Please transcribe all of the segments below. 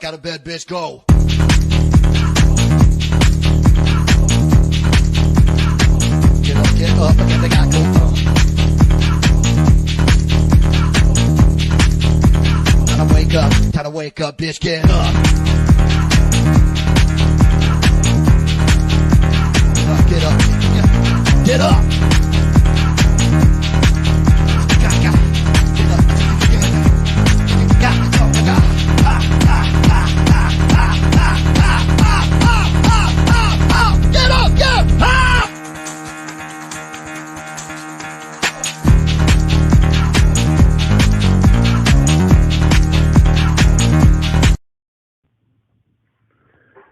fuck out of bed, bitch. Go. Get up, again, they gotta go. Time to wake up, bitch, get up. Get up, get up.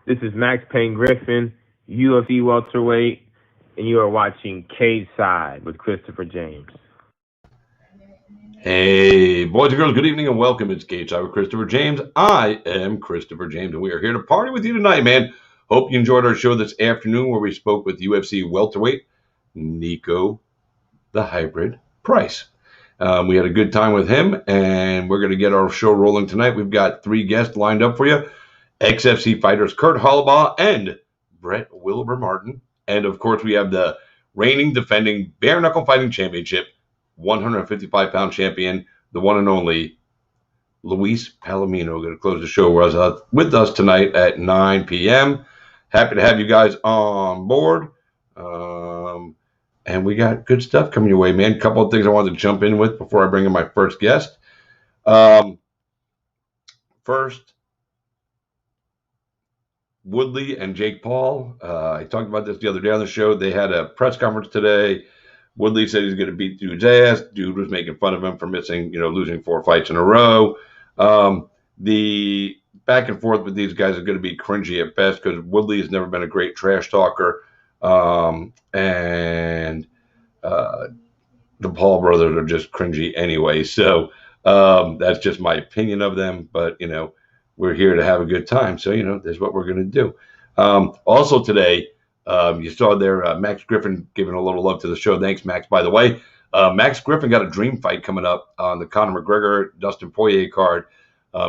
This is Max Payne Griffin, UFC welterweight, and you are watching Cage Side with Christopher James. Hey, boys and girls, good evening and welcome. It's Cage Side with Christopher James. I am Christopher James, and we are here to party with you tonight, man. Hope you enjoyed our show this afternoon where we spoke with UFC welterweight Nico the Hybrid Price. We had a good time with him, and we're going to get our show rolling tonight. We've got 3 guests lined up for you. XFC fighters Kurt Holobaugh and Brett Wilbur Martin. And, of course, we have the reigning, defending Bare Knuckle Fighting Championship, 155-pound champion, the one and only Luis Palomino. Going to close the show with us tonight at 9 p.m. Happy to have you guys on board. And we got good stuff coming your way, man. A couple of things I wanted to jump in with before I bring in my first guest. First, Woodley and Jake Paul. I talked about this the other day on the show. They had a press conference today. Woodley said he's going to beat dude's ass. Dude was making fun of him for losing 4 fights in a row. The back and forth with these guys is going to be cringy at best because Woodley has never been a great trash talker. And the Paul brothers are just cringy anyway. So that's just my opinion of them. But, we're here to have a good time. So, that's what we're going to do. Also today, you saw there Max Griffin giving a little love to the show. Thanks, Max, by the way. Max Griffin got a dream fight coming up on the Conor McGregor, Dustin Poirier card.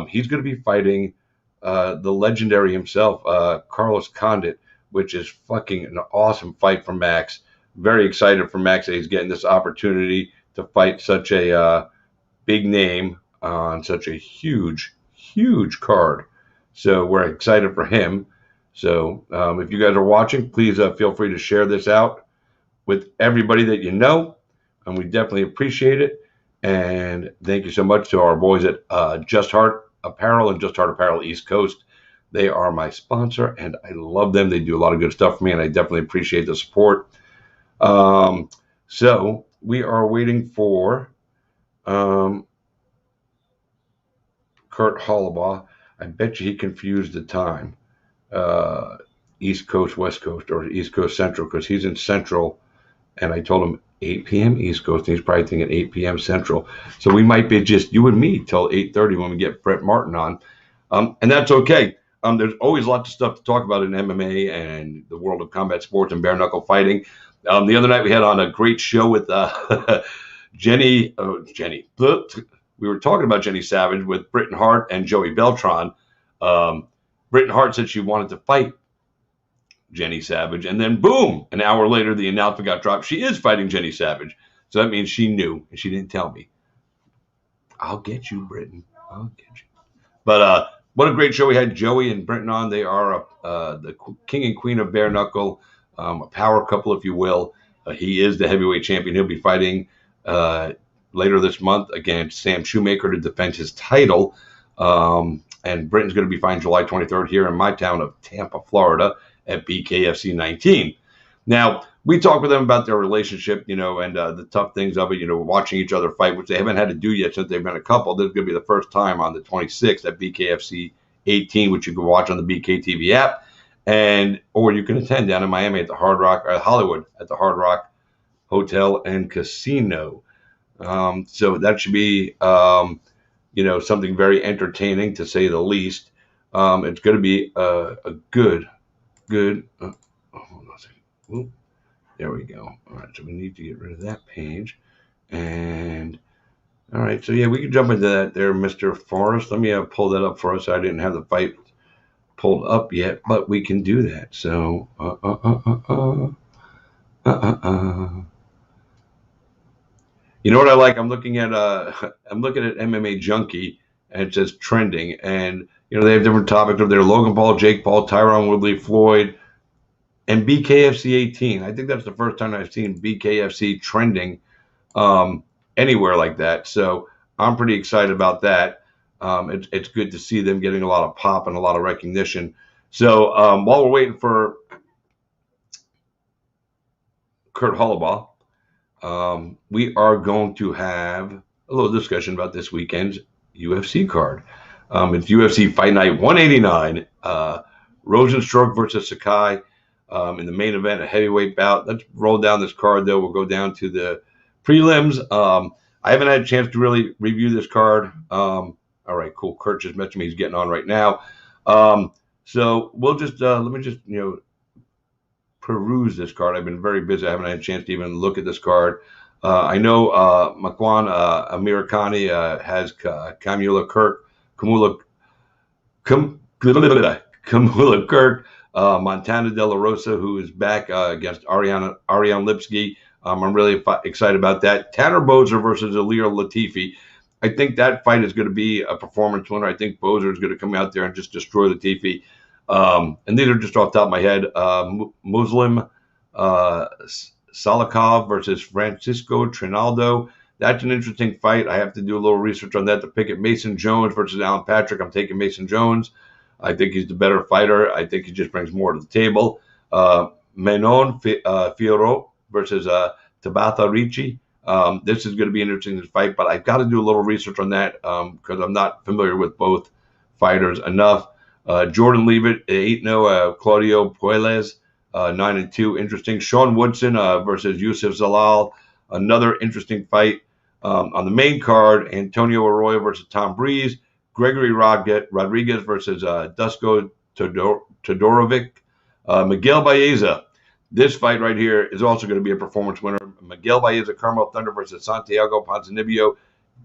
He's going to be fighting the legendary himself, Carlos Condit, which is fucking an awesome fight for Max. Very excited for Max that he's getting this opportunity to fight such a big name on such a huge card. So we're excited for him. So if you guys are watching, please feel free to share this out with everybody that you know. And we definitely appreciate it. And thank you so much to our boys at Just Heart Apparel and Just Heart Apparel East Coast. They are my sponsor, and I love them. They do a lot of good stuff for me, and I definitely appreciate the support. So we are waiting for Kurt Holobaugh. I bet you he confused the time. East Coast, West Coast, or East Coast Central, because he's in Central, and I told him 8 p.m. East Coast, and he's probably thinking 8 p.m. Central. So we might be just you and me till 8:30 when we get Brett Martin on. And that's okay. There's always lots of stuff to talk about in MMA and the world of combat sports and bare knuckle fighting. The other night we had on a great show with Jenny. We were talking about Jenny Savage with Britton Hart and Joey Beltran. Britton Hart said she wanted to fight Jenny Savage, and then boom, an hour later the announcement got dropped. She is fighting Jenny Savage. So that means she knew, and she didn't tell me. I'll get you, Britton. I'll get you. But what a great show. We had Joey and Britton on. They are the king and queen of bare knuckle, a power couple, if you will. He is the heavyweight champion. He'll be fighting later this month against Sam Shoemaker to defend his title. And Britton's going to be fighting July 23rd here in my town of Tampa, Florida at BKFC 19. Now, we talked with them about their relationship, and the tough things of it, watching each other fight, which they haven't had to do yet since they've been a couple. This is going to be the first time on the 26th at BKFC 18, which you can watch on the BKTV app, or you can attend down in Miami at the Hollywood at the Hard Rock Hotel and Casino. So that should be, something very entertaining to say the least. It's going to be a good. Hold on a second. Oop. There we go. All right, so we need to get rid of that page. And All right, so yeah, we can jump into that there, Mr. Forrest. Let me pull that up for us. I didn't have the fight pulled up yet, but we can do that. So, you know what I like? I'm looking at MMA Junkie, and it says trending, and they have different topics up there: Logan Paul, Jake Paul, Tyron Woodley, Floyd, and BKFC 18. I think that's the first time I've seen BKFC trending anywhere like that. So I'm pretty excited about that. It's good to see them getting a lot of pop and a lot of recognition. So while we're waiting for Kurt Holobaugh, we are going to have a little discussion about this weekend's UFC card. It's UFC Fight Night 189, Rosenstruck versus Sakai in the main event, a heavyweight bout. Let's roll down this card, though. We'll go down to the prelims. I haven't had a chance to really review this card. All right, cool. Kurt just mentioned me. He's getting on right now. So we'll just let me just peruse this card. I've been very busy. I haven't had a chance to even look at this card. I know Makwan Amirkhani has Kamula Kirk, Montana De La Rosa, who is back against Ariane Lipsky. I'm really excited about that. Tanner Boser versus Ilir Latifi. I think that fight is going to be a performance winner. I think Boser is going to come out there and just destroy Latifi. And these are just off the top of my head. Muslim Salikov versus Francisco Trinaldo. That's an interesting fight. I have to do a little research on that to pick it. Mason Jones versus Alan Patrick. I'm taking Mason Jones. I think he's the better fighter. I think he just brings more to the table. Menon Fioro versus Tabitha Ricci. This is going to be an interesting fight, but I've got to do a little research on that because I'm not familiar with both fighters enough. Jordan Leavitt, 8-0. Claudio Puelles, 9-2. Interesting. Sean Woodson versus Yusuf Zalal. Another interesting fight. On the main card, Antonio Arroyo versus Tom Breeze. Gregory Rodriguez versus Dusko Todorovic. Miguel Baeza. This fight right here is also going to be a performance winner. Miguel Baeza, Carmel Thunder versus Santiago Ponzinibbio.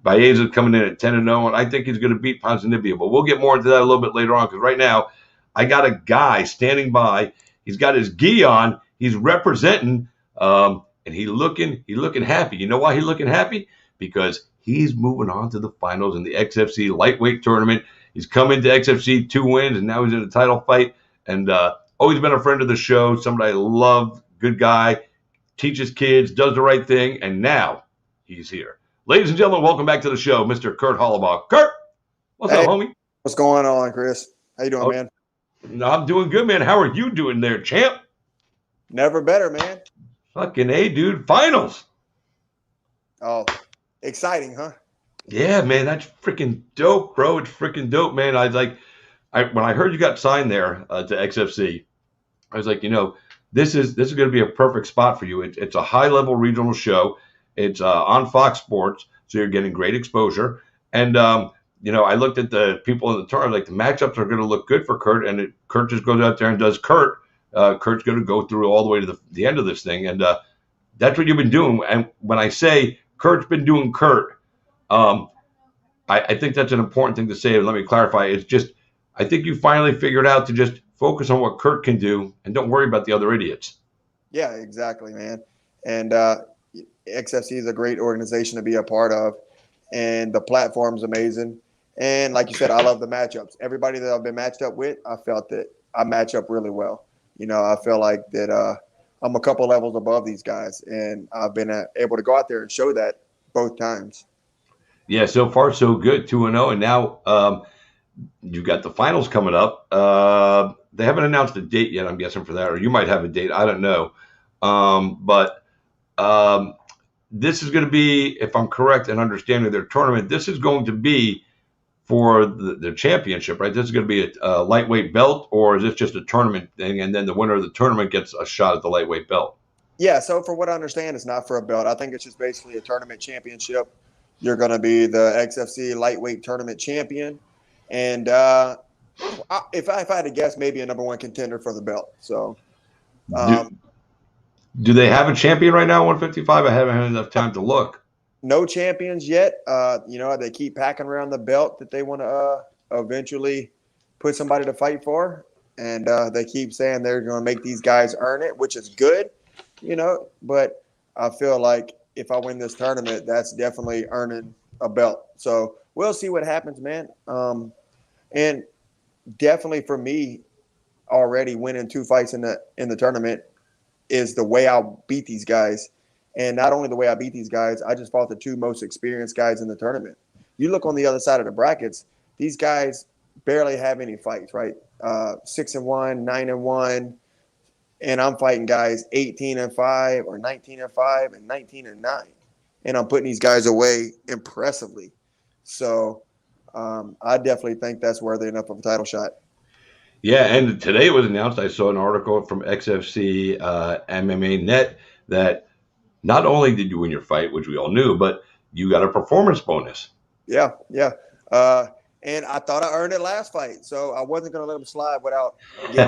Baeza coming in at 10-0, and I think he's going to beat Ponzinibbio. But we'll get more into that a little bit later on because right now I got a guy standing by. He's got his gi on. He's representing, and he's looking happy. You know why he's looking happy? Because he's moving on to the finals in the XFC lightweight tournament. He's come into XFC 2 wins, and now he's in a title fight. And always been a friend of the show, somebody I love, good guy, teaches kids, does the right thing, and now he's here. Ladies and gentlemen, welcome back to the show, Mr. Kurt Holobaugh. Kurt, what's up, homie? What's going on, Chris? How you doing, man? I'm doing good, man. How are you doing there, champ? Never better, man. Fucking A, dude. Finals. Oh, exciting, huh? Yeah, man. That's freaking dope, bro. It's freaking dope, man. I was like, when I heard you got signed there to XFC, I was like, this is going to be a perfect spot for you. It's a high-level regional show. It's on Fox Sports, so you're getting great exposure. And, I looked at the people in the tournament, like the matchups are going to look good for Kurt, and Kurt just goes out there and does Kurt. Kurt's going to go through all the way to the end of this thing, and that's what you've been doing. And when I say Kurt's been doing Kurt, I think that's an important thing to say. And let me clarify. It's just I think you finally figured out to just focus on what Kurt can do and don't worry about the other idiots. Yeah, exactly, man. And XFC is a great organization to be a part of, and the platform's amazing. And like you said, I love the matchups. Everybody that I've been matched up with, I felt that I match up really well. I feel like that I'm a couple levels above these guys, and I've been able to go out there and show that both times. Yeah, so far so good, 2-0, and now you got the finals coming up. They haven't announced a date yet, I'm guessing, for that, or you might have a date. I don't know. But this is going to be, if I'm correct in understanding their tournament, this is going to be for the championship, right? This is going to be a lightweight belt, or is this just a tournament thing, and then the winner of the tournament gets a shot at the lightweight belt? Yeah, so for what I understand, it's not for a belt. I think it's just basically a tournament championship. You're going to be the XFC lightweight tournament champion. And if I had to guess, maybe a number one contender for the belt. So, do they have a champion right now, 155? I haven't had enough time to look. No champions yet. They keep packing around the belt that they want to eventually put somebody to fight for, and they keep saying they're going to make these guys earn it, which is good, But I feel like if I win this tournament, that's definitely earning a belt. So we'll see what happens, man. And definitely for me, already winning 2 fights in the tournament is the way I'll beat these guys. And not only the way I beat these guys, I just fought the 2 most experienced guys in the tournament. You look on the other side of the brackets, these guys barely have any fights, right? 6-1, 9-1, and I'm fighting guys 18-5 or 19-5 and 19-9, and I'm putting these guys away impressively. So I definitely think that's worthy enough of a title shot. Yeah, and today it was announced. I saw an article from XFC MMA Net that not only did you win your fight, which we all knew, but you got a performance bonus. Yeah. And I thought I earned it last fight, so I wasn't going to let him slide without getting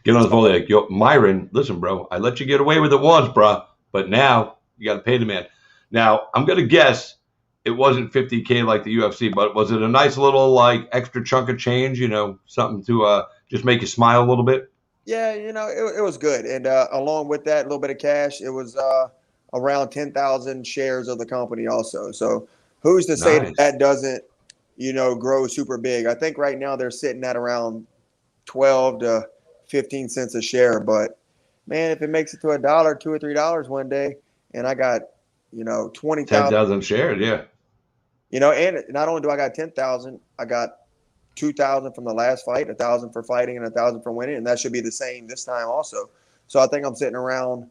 Get on his phone like, yo, Myron, listen, bro, I let you get away with it once, bro, but now you got to pay the man. Now, I'm going to guess it wasn't 50K like the UFC, but was it a nice little like extra chunk of change, something to just make you smile a little bit? Yeah, it was good. And along with that, a little bit of cash, it was around 10,000 shares of the company also. So who's to say that Nice. that doesn't, grow super big? I think right now they're sitting at around 12 to 15 cents a share. But man, if it makes it to $1, $2 or $3 one day, and I got, 20,000, 10,000 shares, yeah. and not only do I got 10,000, I got 2,000 from the last fight, 1,000 for fighting, and 1,000 for winning, and that should be the same this time also. So I think I'm sitting around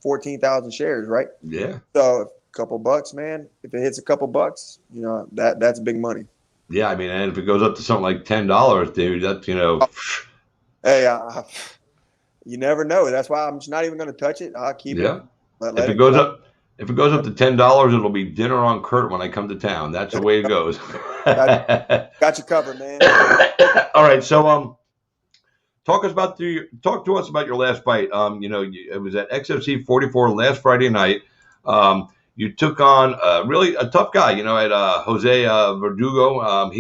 14,000 shares, right? Yeah. So a couple bucks, man. If it hits a couple bucks, that's big money. Yeah, I mean, and if it goes up to something like $10, dude, that's Hey, you never know. That's why I'm just not even going to touch it. I'll keep it. yeah. Let If it it goes grow. up, if it goes up to $10, it'll be dinner on Kurt when I come to town. That's the way it goes. Got you covered, man. All right, so talk to us about your last fight. It was at XFC 44 last Friday night. You took on really a tough guy. At Jose Verdugo. I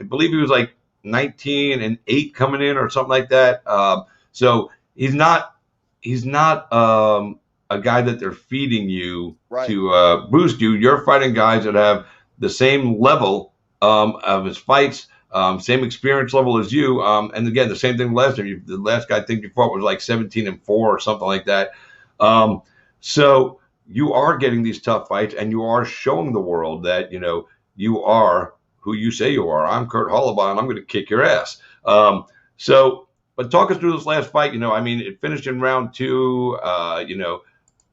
believe he was like 19-8 coming in or something like that. So he's not a guy that they're feeding you Right. to boost you. You're fighting guys that have the same level of his fights. Same experience level as you. And again, the same thing last time. The last guy I think you fought was like 17-4 or something like that. So you are getting these tough fights, and you are showing the world that you are who you say you are. I'm Kurt Holobaugh, and I'm going to kick your ass. But talk us through this last fight. It finished in round 2.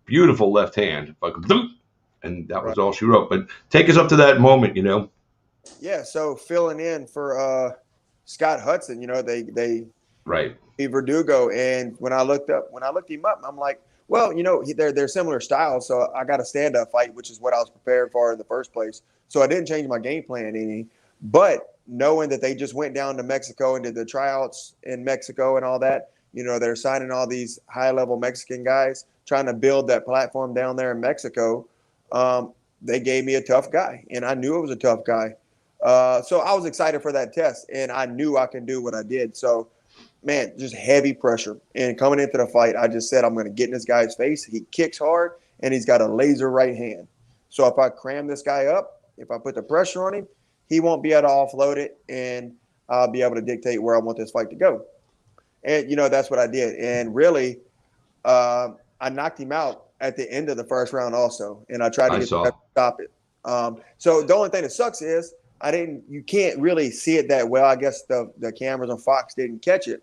Beautiful left hand, and that was all she wrote. But take us up to that moment. Yeah. So filling in for Scott Hudson, they Right. Verdugo, and when I looked him up, I'm like, well, they're similar styles, so I got a stand-up fight, which is what I was prepared for in the first place. So I didn't change my game plan any, but knowing that they just went down to Mexico and did the tryouts in Mexico and all that, they're signing all these high-level Mexican guys, trying to build that platform down there in Mexico. They gave me a tough guy, and I knew it was a tough guy. So I was excited for that test, and I knew I can do what I did. So, man, just heavy pressure. And coming into the fight, I just said I'm going to get in this guy's face. He kicks hard, and he's got a laser right hand. So if I cram this guy up, if I put the pressure on him, he won't be able to offload it, and I'll be able to dictate where I want this fight to go. And, that's what I did. And really, I knocked him out at the end of the first round also, and I tried to stop it. So the only thing that sucks is you can't really see it that well. I guess the cameras on Fox didn't catch it.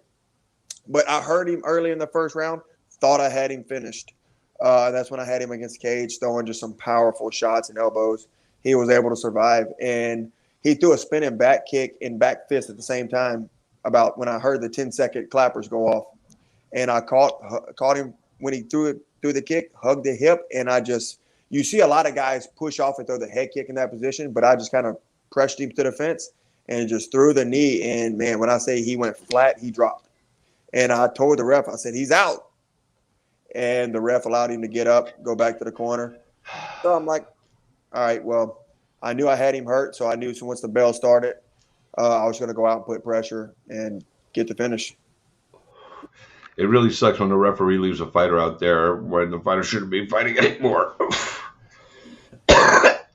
But I heard him early in the first round, thought I had him finished. That's when I had him against Cage, throwing just some powerful shots and elbows. He was able to survive. And he threw a spinning back kick and back fist at the same time about when I heard the 10-second clappers go off. And I caught him when he threw the kick, hugged the hip, and you see a lot of guys push off and throw the head kick in that position, but I just kind of pressed him to the fence and just threw the knee. And, man, when I say he went flat, he dropped. And I told the ref, I said, he's out. and the ref allowed him to get up, go back to the corner. So I'm like, all right, well, I knew I had him hurt, so I knew once the bell started, I was going to go out and put pressure and get the finish. It really sucks when the referee leaves a fighter out there when the fighter shouldn't be fighting anymore.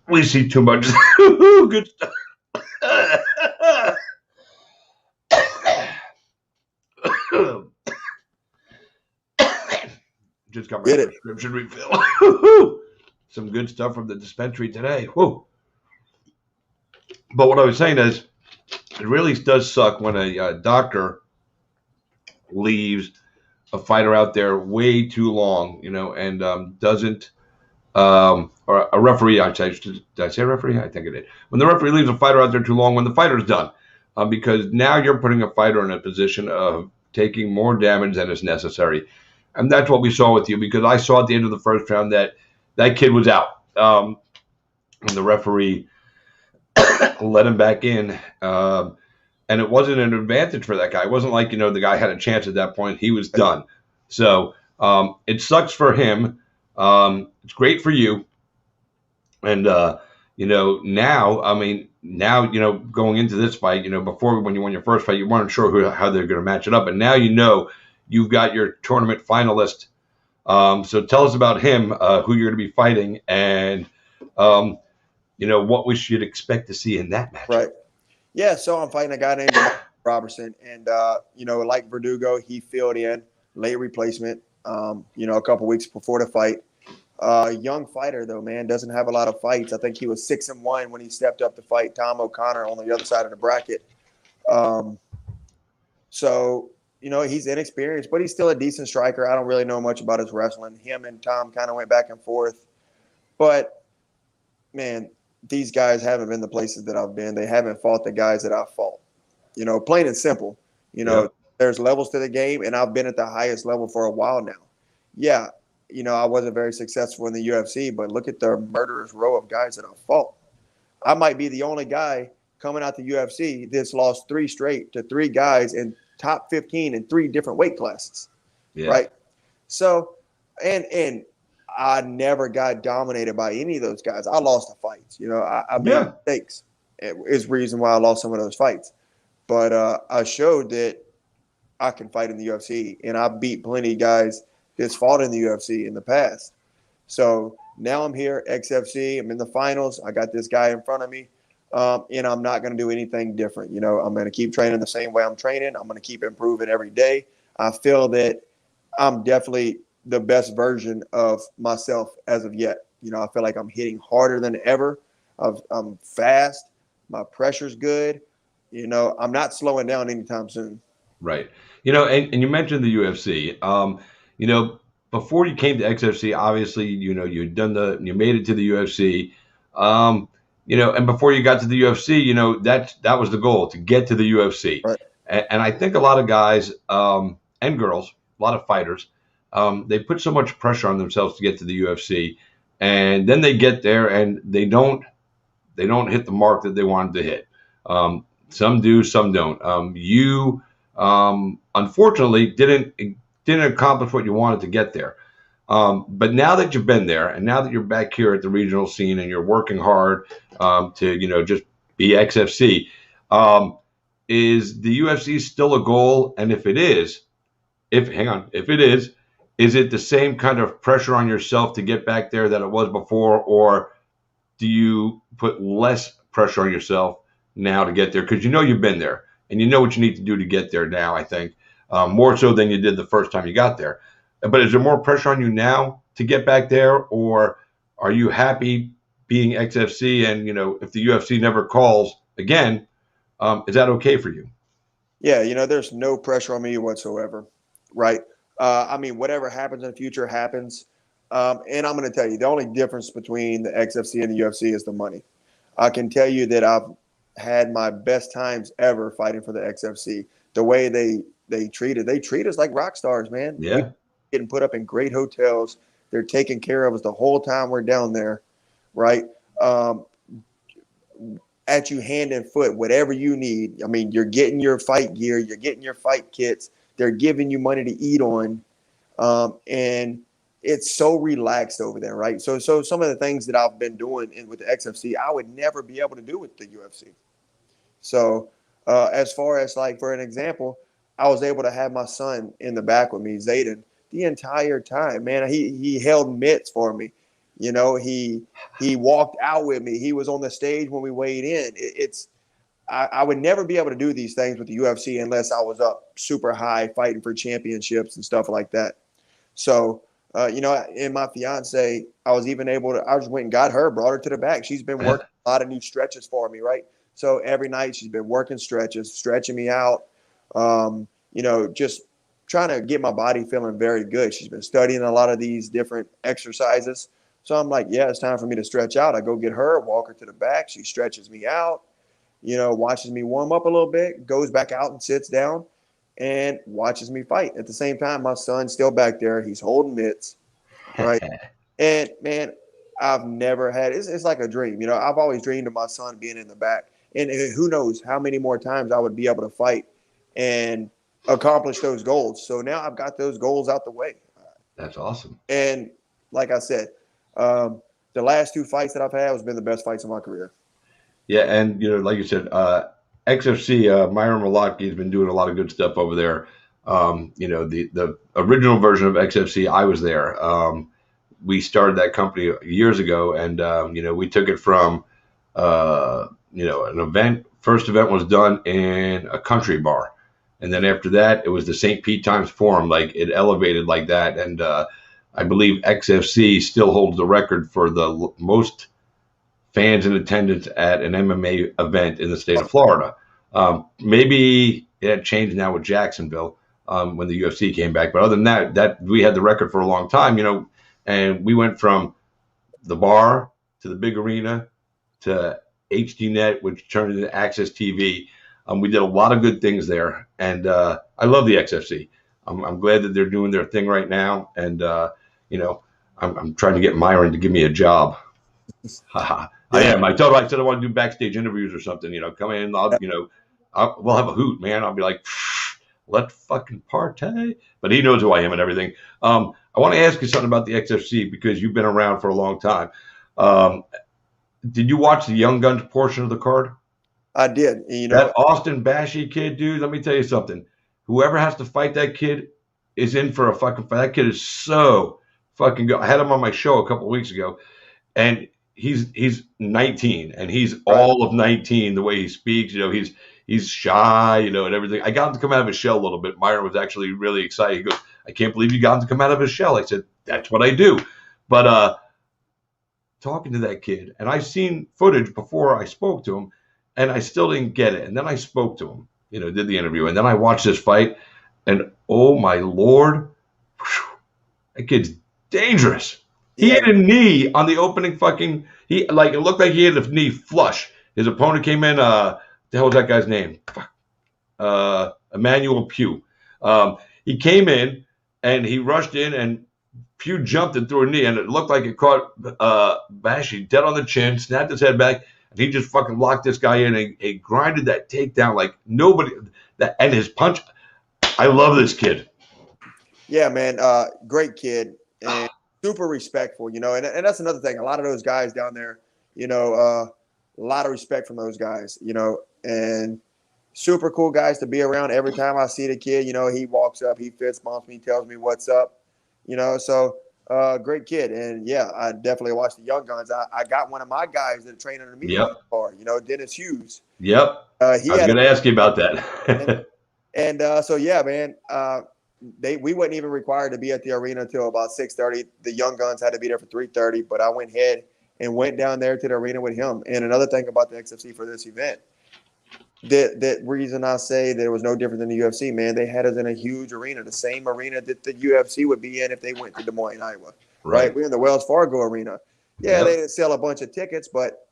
We see too much good stuff. Just got my prescription refill. Some good stuff from the dispensary today. Whoa. But what I was saying is, it really does suck when a doctor leaves a fighter out there way too long, and doesn't, or a referee, did I say referee? I think it did. When the referee leaves a fighter out there too long, when the fighter's done, because now you're putting a fighter in a position of taking more damage than is necessary. And that's what we saw with you, because I saw at the end of the first round that kid was out. And the referee let him back in. And it wasn't an advantage for that guy. It wasn't like, the guy had a chance at that point. He was done. So it sucks for him. It's great for you. And, now, going into this fight, before when you won your first fight, you weren't sure how they're going to match it up. And now you've got your tournament finalist. So tell us about him, who you're going to be fighting, and, what we should expect to see in that match. Right. Yeah, so I'm fighting a guy named Robertson. And, like Verdugo, he filled in, late replacement, a couple weeks before the fight. Young fighter, though, man, doesn't have a lot of fights. I think he was 6-1 when he stepped up to fight Tom O'Connor on the other side of the bracket. So, he's inexperienced, but he's still a decent striker. I don't really know much about his wrestling. Him and Tom kind of went back and forth. But, man, these guys haven't been the places that I've been. They haven't fought the guys that I've fought. Plain and simple. There's levels to the game, and I've been at the highest level for a while now. Yeah, I wasn't very successful in the UFC, but look at the murderous row of guys that I've fought. I might be the only guy coming out the UFC that's lost 3 straight to 3 guys in top 15 in 3 different weight classes. Yeah. Right? So, and I never got dominated by any of those guys. I lost the fights. I made mistakes. It is the reason why I lost some of those fights. But I showed that I can fight in the UFC, and I beat plenty of guys that's fought in the UFC in the past. So now I'm here, XFC. I'm in the finals. I got this guy in front of me, and I'm not going to do anything different. I'm going to keep training the same way I'm training. I'm going to keep improving every day. I feel that I'm definitely the best version of myself as of yet. I feel like I'm hitting harder than ever. I'm fast. My pressure's good. I'm not slowing down anytime soon. Right. And you mentioned the UFC. Before you came to XFC, obviously, you made it to the UFC. And before you got to the UFC, that was the goal, to get to the UFC. Right. And I think a lot of guys and girls, a lot of fighters, they put so much pressure on themselves to get to the UFC, and then they get there and they don't hit the mark that they wanted to hit. Some do, some don't. You unfortunately didn't accomplish what you wanted to get there. But now that you've been there, and now that you're back here at the regional scene and you're working hard to just be XFC, is the UFC still a goal? And if it is, if it is it the same kind of pressure on yourself to get back there that it was before, or do you put less pressure on yourself now to get there? Because you've been there and you know what you need to do to get there now, I think, more so than you did the first time you got there. But is there more pressure on you now to get back there, or are you happy being XFC and, if the UFC never calls again, is that okay for you? Yeah, there's no pressure on me whatsoever, right? Whatever happens in the future happens. And I'm going to tell you, the only difference between the XFC and the UFC is the money. I can tell you that I've had my best times ever fighting for the XFC. The way they treat us like rock stars, man. Yeah. We're getting put up in great hotels. They're taking care of us the whole time we're down there, right? At you hand and foot, whatever you need. You're getting your fight gear. You're getting your fight kits. They're giving you money to eat on. And it's so relaxed over there, right? So some of the things that I've been doing with the XFC, I would never be able to do with the UFC. So as far as like, for an example, I was able to have my son in the back with me, Zayden, the entire time. Man, he held mitts for me. You know, he walked out with me. He was on the stage when we weighed in. I would never be able to do these things with the UFC unless I was up super high fighting for championships and stuff like that. So, you know, and my fiance, I was even able to, I just went and got her, brought her to the back. She's been working a lot of new stretches for me, right? So every night she's been working stretches, stretching me out, you know, just trying to get my body feeling very good. She's been studying a lot of these different exercises. So I'm like, yeah, it's time for me to stretch out. I go get her, walk her to the back. She stretches me out, you know, watches me warm up a little bit, goes back out and sits down and watches me fight. At the same time, my son's still back there. He's holding mitts, right? And man, I've never had it's like a dream. You know, I've always dreamed of my son being in the back. And who knows how many more times I would be able to fight and accomplish those goals. So now I've got those goals out the way. That's awesome. And like I said, the last two fights that I've had has been the best fights of my career. Yeah, and you know, like you said, XFC, Myron Malotki has been doing a lot of good stuff over there. You know, the original version of XFC, I was there. We started that company years ago, and you know, we took it from you know, an event. First event was done in a country bar, and then after that, it was the St. Pete Times Forum. Like it elevated like that, and I believe XFC still holds the record for the most fans in attendance at an MMA event in the state of Florida. Maybe it changed now with Jacksonville when the UFC came back, but other than that we had the record for a long time, you know, and we went from the bar to the big arena to HDNet, which turned into Access TV. We did a lot of good things there, and I love the XFC. I'm glad that they're doing their thing right now, and you know, I'm trying to get Myron to give me a job. I am. I said I want to do backstage interviews or something. You know, come in. You know, we'll have a hoot, man. I'll be like, let's fucking partay. But he knows who I am and everything. I want to ask you something about the XFC because you've been around for a long time. Did you watch the Young Guns portion of the card? I did. You know, that Austin Bashy kid, dude. Let me tell you something. Whoever has to fight that kid is in for a fucking fight. That kid is so fucking good. I had him on my show a couple of weeks ago, and he's 19, and he's all of 19 the way he speaks. You know, he's shy, you know, and everything. I got him to come out of his shell a little bit. Myron was actually really excited. He goes, I can't believe you got him to come out of his shell. I said, that's what I do. But talking to that kid, and I've seen footage before I spoke to him, and I still didn't get it. And then I spoke to him, you know, did the interview, and then I watched this fight, and oh my Lord, that kid's dangerous. He hit a knee on the opening fucking. It looked like he hit a knee flush. His opponent came in. The hell was that guy's name? Emmanuel Pugh. He came in and he rushed in, and Pugh jumped and threw a knee, and it looked like it caught Bashy dead on the chin, snapped his head back, and he just fucking locked this guy in and he grinded that takedown like nobody. And his punch. I love this kid. Yeah, man. Great kid. And super respectful, you know, and that's another thing. A lot of those guys down there, you know, a lot of respect from those guys, you know, and super cool guys to be around. Every time I see the kid, you know, he walks up, he fist bumps me, tells me what's up, you know, so great kid. And yeah, I definitely watched the Young Guns. I got one of my guys that trained under me bar, you know, Dennis Hughes. Yep. I was going to ask you about that. and so, yeah, man, we wasn't even required to be at the arena until about 6:30. The Young Guns had to be there for 3:30, but I went ahead and went down there to the arena with him. And another thing about the XFC for this event, that reason I say that it was no different than the UFC, man, they had us in a huge arena, the same arena that the UFC would be in if they went to Des Moines, Iowa. Right? We're in the Wells Fargo arena. Yeah, they didn't sell a bunch of tickets, but,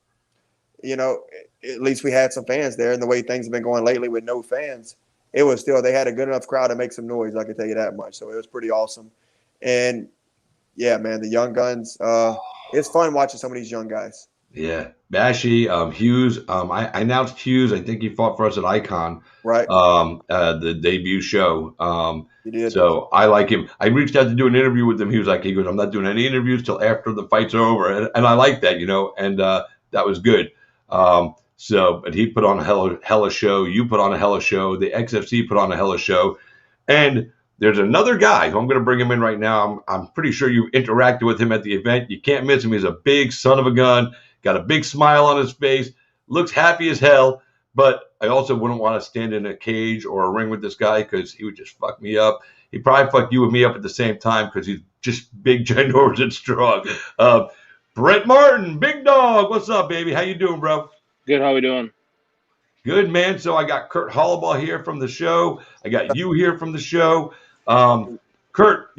you know, at least we had some fans there. And the way things have been going lately with no fans, it was still, they had a good enough crowd to make some noise. I can tell you that much. So it was pretty awesome. And yeah, man, the Young Guns, it's fun watching some of these young guys. Yeah, Bashy, Hughes. I announced Hughes. I think he fought for us at Icon, Right. the debut show. You did. So I like him. I reached out to do an interview with him. He was like, he goes, I'm not doing any interviews till after the fights are over, and I like that, and that was good. But he put on a hella show. You put on a hella show. The XFC put on a hella show, and there's another guy who I'm going to bring him in right now. I'm pretty sure you interacted with him at the event. You can't miss him. He's a big son of a gun, got a big smile on his face, looks happy as hell. But I also wouldn't want to stand in a cage or a ring with this guy because he would just fuck me up. He'd probably fuck you and me up at the same time because he's just big, ginormous, and strong. Brett Martin, big dog. What's up, baby? How you doing, bro? Good. How we doing? Good, man. So I got Kurt Holobaugh here from the show. I got you here from the show. Kurt,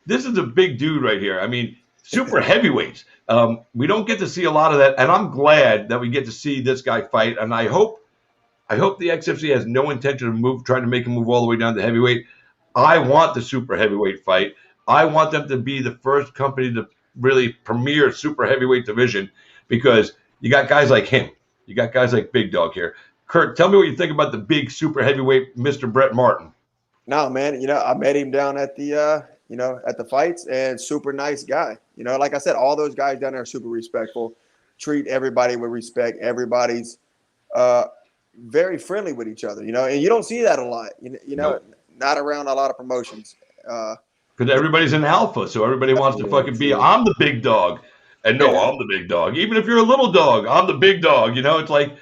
this is a big dude right here. I mean, super heavyweights. We don't get to see a lot of that, and I'm glad that we get to see this guy fight. And I hope the XFC has no intention of trying to make him move all the way down to heavyweight. I want the super heavyweight fight. I want them to be the first company to really premiere super heavyweight division because you got guys like him. You got guys like Big Dog here. Kurt, tell me what you think about the big super heavyweight, Mr. Brett Martin. No, man. I met him down at the at the fights, and super nice guy. Like I said, all those guys down there are super respectful, treat everybody with respect. Everybody's very friendly with each other. And you don't see that a lot. Nope. Not around a lot of promotions. Because everybody's an alpha, so everybody wants to fucking be. I'm the big dog, and no, I'm the big dog. Even if you're a little dog, I'm the big dog. It's like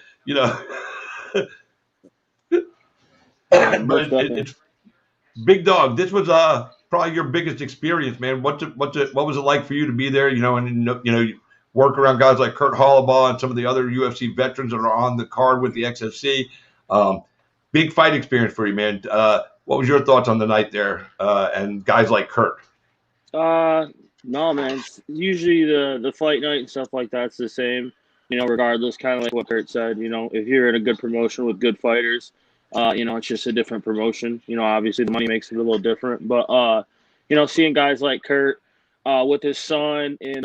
but it's Big Dog. This was probably your biggest experience, man. What was it like for you to be there? And work around guys like Kurt Holobaugh and some of the other UFC veterans that are on the card with the XFC. Big fight experience for you, man. What was your thoughts on the night there and guys like Kurt? No, man. Usually the fight night and stuff like that's the same. Regardless, kind of like what Kurt said. If you're in a good promotion with good fighters. It's just a different promotion. Obviously the money makes it a little different, but seeing guys like Kurt with his son and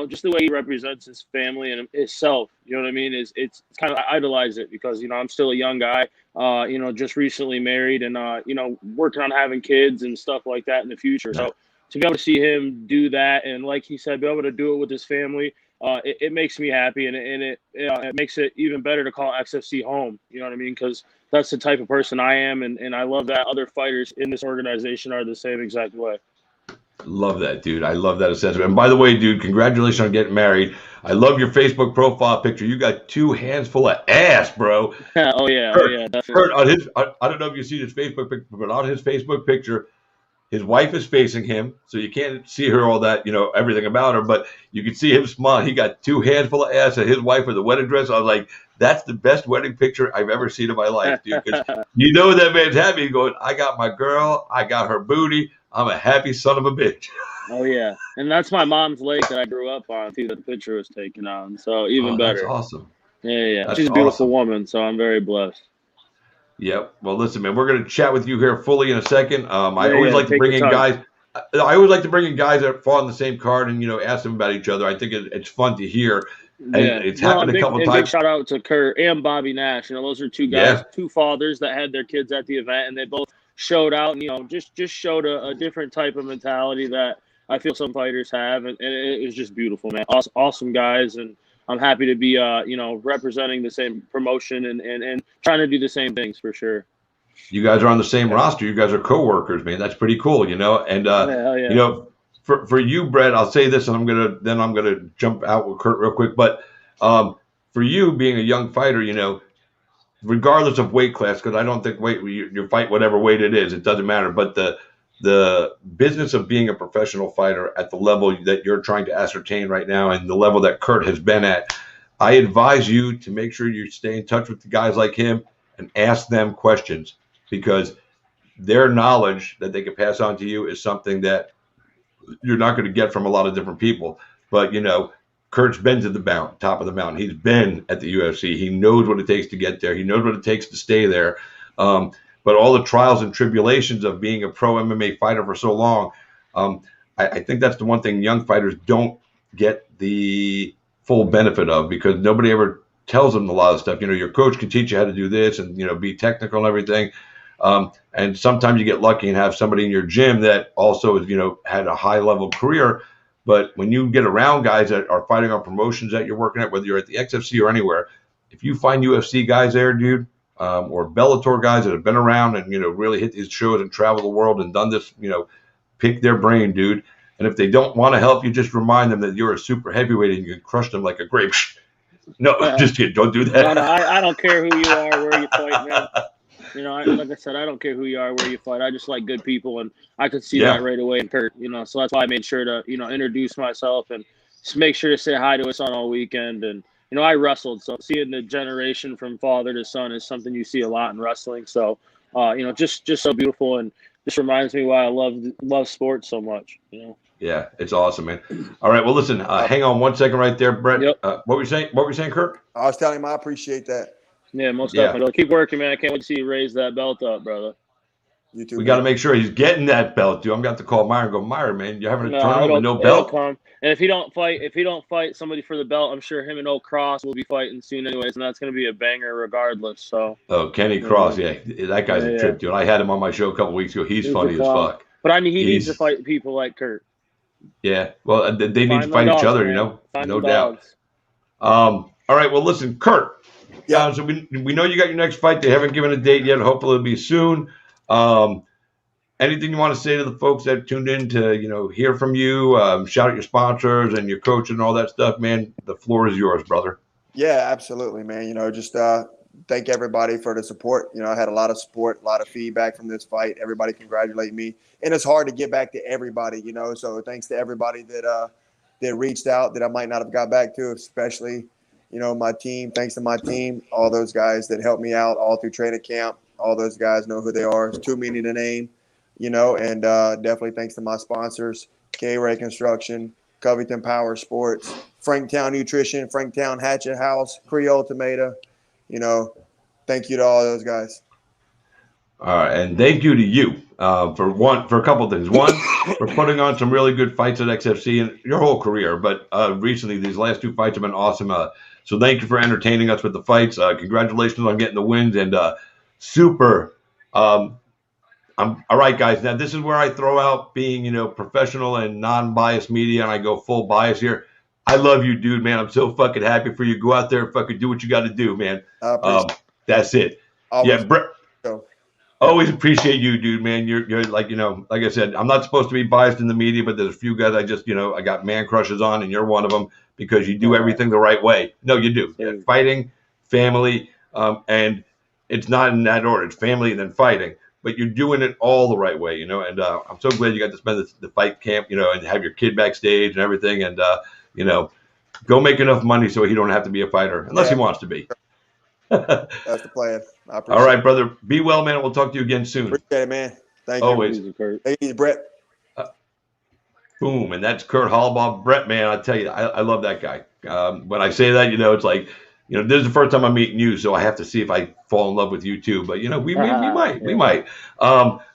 just the way he represents his family and himself, you know what I mean? It's kind of, I idolize it because I'm still a young guy, just recently married and working on having kids and stuff like that in the future. So to be able to see him do that and like he said, be able to do it with his family. It makes me happy, and it makes it even better to call XFC home. You know what I mean? Because that's the type of person I am, and I love that other fighters in this organization are the same exact way. Love that, dude. I love that assessment. And by the way, dude, congratulations on getting married. I love your Facebook profile picture. You got 2 hands full of ass, bro. Oh yeah, definitely. Kurt, I don't know if you see his Facebook picture, but on his Facebook picture, his wife is facing him, so you can't see her all that, everything about her, but you can see him smile. He got 2 handful of ass and his wife with a wedding dress. I was like, that's the best wedding picture I've ever seen in my life, dude. That man's happy. He's going, I got my girl, I got her booty. I'm a happy son of a bitch. Oh yeah, and that's my mom's lake that I grew up on too. That the picture was taken on, so even better. That's awesome. Yeah. That's She's a beautiful awesome. woman, so I'm very blessed. Yep. Well, listen, man, we're going to chat with you here fully in a second. I always like to bring in guys. I always like to bring in guys that fought on the same card and ask them about each other. I think it's fun to hear. And it's happened a couple times. Big shout out to Kurt and Bobby Nash. Those are 2 guys, 2 fathers that had their kids at the event, and they both showed out. And just showed a different type of mentality that I feel some fighters have, and it was just beautiful, man. Awesome guys, and I'm happy to be representing the same promotion and trying to do the same things for sure. You guys are on the same roster. You guys are co-workers, man. That's pretty cool, And for you, Brett, I'll say this, and I'm gonna jump out with Kurt real quick. But for you being a young fighter, regardless of weight class, because I don't think you fight whatever weight it is, it doesn't matter. But the business of being a professional fighter at the level that you're trying to ascertain right now, and the level that Kurt has been at, I advise you to make sure you stay in touch with the guys like him and ask them questions, because their knowledge that they can pass on to you is something that you're not going to get from a lot of different people. But, Kurt's been to the top of the mountain. He's been at the UFC. He knows what it takes to get there. He knows what it takes to stay there. But all the trials and tribulations of being a pro MMA fighter for so long, I think that's the one thing young fighters don't get the full benefit of, because nobody ever tells them a lot of stuff. You know, your coach can teach you how to do this and, you know, be technical and everything. And sometimes you get lucky and have somebody in your gym that also is, you know, had a high level career. But when you get around guys that are fighting on promotions that you're working at, whether you're at the XFC or anywhere, if you find UFC guys there, dude, or Bellator guys that have been around and, you know, really hit these shows and travel the world and done this, you know, pick their brain, dude. And if they don't want to help you, just remind them that you're a super heavyweight and you can crush them like a grape. No, just kidding. Don't do that. No, I don't care who you are, where you fight, man. You know, like I said, I don't care who you are, where you fight. I just like good people, and I could see that right away in Kurt. You know, so that's why I made sure to, you know, introduce myself and just make sure to say hi to his son all weekend. And, you know, I wrestled, so seeing the generation from father to son is something you see a lot in wrestling. So, you know, just so beautiful, and just reminds me why I love sports so much, you know. Yeah, it's awesome, man. All right, well, listen, hang on 1 second right there, Brett. Yep. What were you saying? What were you saying, Kurt? I was telling him I appreciate that. Yeah, most definitely. Keep working, man. I can't wait to see you raise that belt up, brother. You too. We got to make sure he's getting that belt, dude. I'm going to have to call Meyer and go, Meyer, man, you're having a tournament with no belt? Come. And if he don't fight somebody for the belt, I'm sure him and Old Cross will be fighting soon anyways, and that's going to be a banger regardless. So. Oh, Kenny Cross, yeah. That guy's a trip, dude. I had him on my show a couple weeks ago. He's funny as fuck. But I mean, he needs to fight people like Kurt. Yeah, well, they need to fight each other, you know, no doubt. All right, well, listen, Kurt. Yeah. So we know you got your next fight. They haven't given a date yet. Hopefully it'll be soon. Anything you want to say to the folks that tuned in to, you know, hear from you, shout out your sponsors and your coach and all that stuff, man. The floor is yours, brother. Yeah, absolutely, man. You know, just thank everybody for the support. You know, I had a lot of support, a lot of feedback from this fight. Everybody congratulate me. And it's hard to get back to everybody, you know. So thanks to everybody that reached out that I might not have got back to, especially, you know, my team. Thanks to my team, all those guys that helped me out all through training camp. All those guys know who they are. It's too many to name, you know. And definitely thanks to my sponsors, K-Ray Construction, Covington Power Sports, Franktown Nutrition, Franktown Hatchet House, Creole Tomato. You know, thank you to all those guys. All right, and thank you to you for a couple of things. One, for putting on some really good fights at XFC and your whole career, but recently these last two fights have been awesome. So thank you for entertaining us with the fights. Congratulations on getting the wins, and super. All right, guys. Now this is where I throw out being, you know, professional and non-biased media, and I go full bias here. I love you, dude, man. I'm so fucking happy for you. Go out there and fucking do what you got to do, man. That's it. Always. Brett. Always appreciate you, dude, man. You're like, you know, like I said, I'm not supposed to be biased in the media, but there's a few guys I just, you know, I got man crushes on, and you're one of them because you do everything the right way. No, you do. Yeah. Fighting, family, and it's not in that order. It's family and then fighting, but you're doing it all the right way, you know. And I'm so glad you got to spend the fight camp, you know, and have your kid backstage and everything, and you know, go make enough money so he don't have to be a fighter unless he wants to be. That's the plan. All right, brother. Be well, man. We'll talk to you again soon. Appreciate it, man. Thank you. Always. Hey, Brett. Boom. And that's Kurt Holobaugh. Brett, man, I tell you, I love that guy. When I say that, you know, it's like, you know, this is the first time I'm meeting you, so I have to see if I fall in love with you too. But, you know, we might.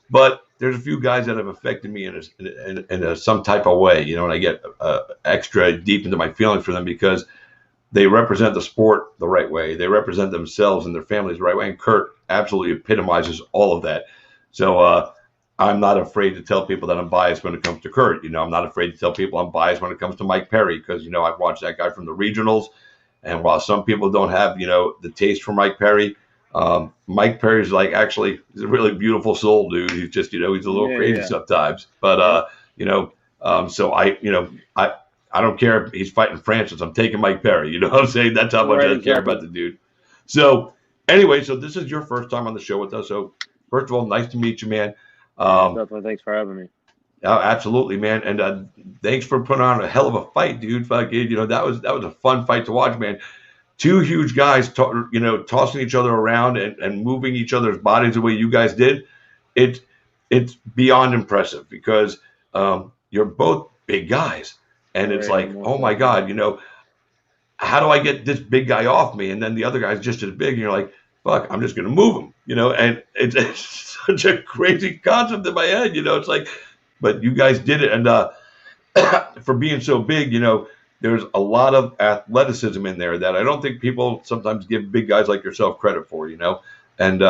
But there's a few guys that have affected me in some type of way, you know, and I get extra deep into my feelings for them because they represent the sport the right way. They represent themselves and their families the right way. And Kurt absolutely epitomizes all of that. So I'm not afraid to tell people that I'm biased when it comes to Kurt. You know, I'm not afraid to tell people I'm biased when it comes to Mike Perry because, you know, I've watched that guy from the regionals. And while some people don't have, you know, the taste for Mike Perry, Mike Perry's like actually he's a really beautiful soul, dude. He's just, you know, he's a little crazy sometimes. But, you know, so I don't care if he's fighting Francis. I'm taking Mike Perry. You know what I'm saying? That's how much I care about the dude. So anyway, so this is your first time on the show with us. So first of all, nice to meet you, man. Definitely. Thanks for having me. Absolutely, man. And thanks for putting on a hell of a fight, dude. Fucking, you know, that was a fun fight to watch, man. Two huge guys, you know, tossing each other around and moving each other's bodies the way you guys did. It's beyond impressive because you're both big guys. And it's like, oh, my God, you know, how do I get this big guy off me? And then the other guy's just as big. And you're like, fuck, I'm just going to move him, you know. And it's such a crazy concept in my head, you know. It's like, but you guys did it. And for being so big, you know, there's a lot of athleticism in there that I don't think people sometimes give big guys like yourself credit for, And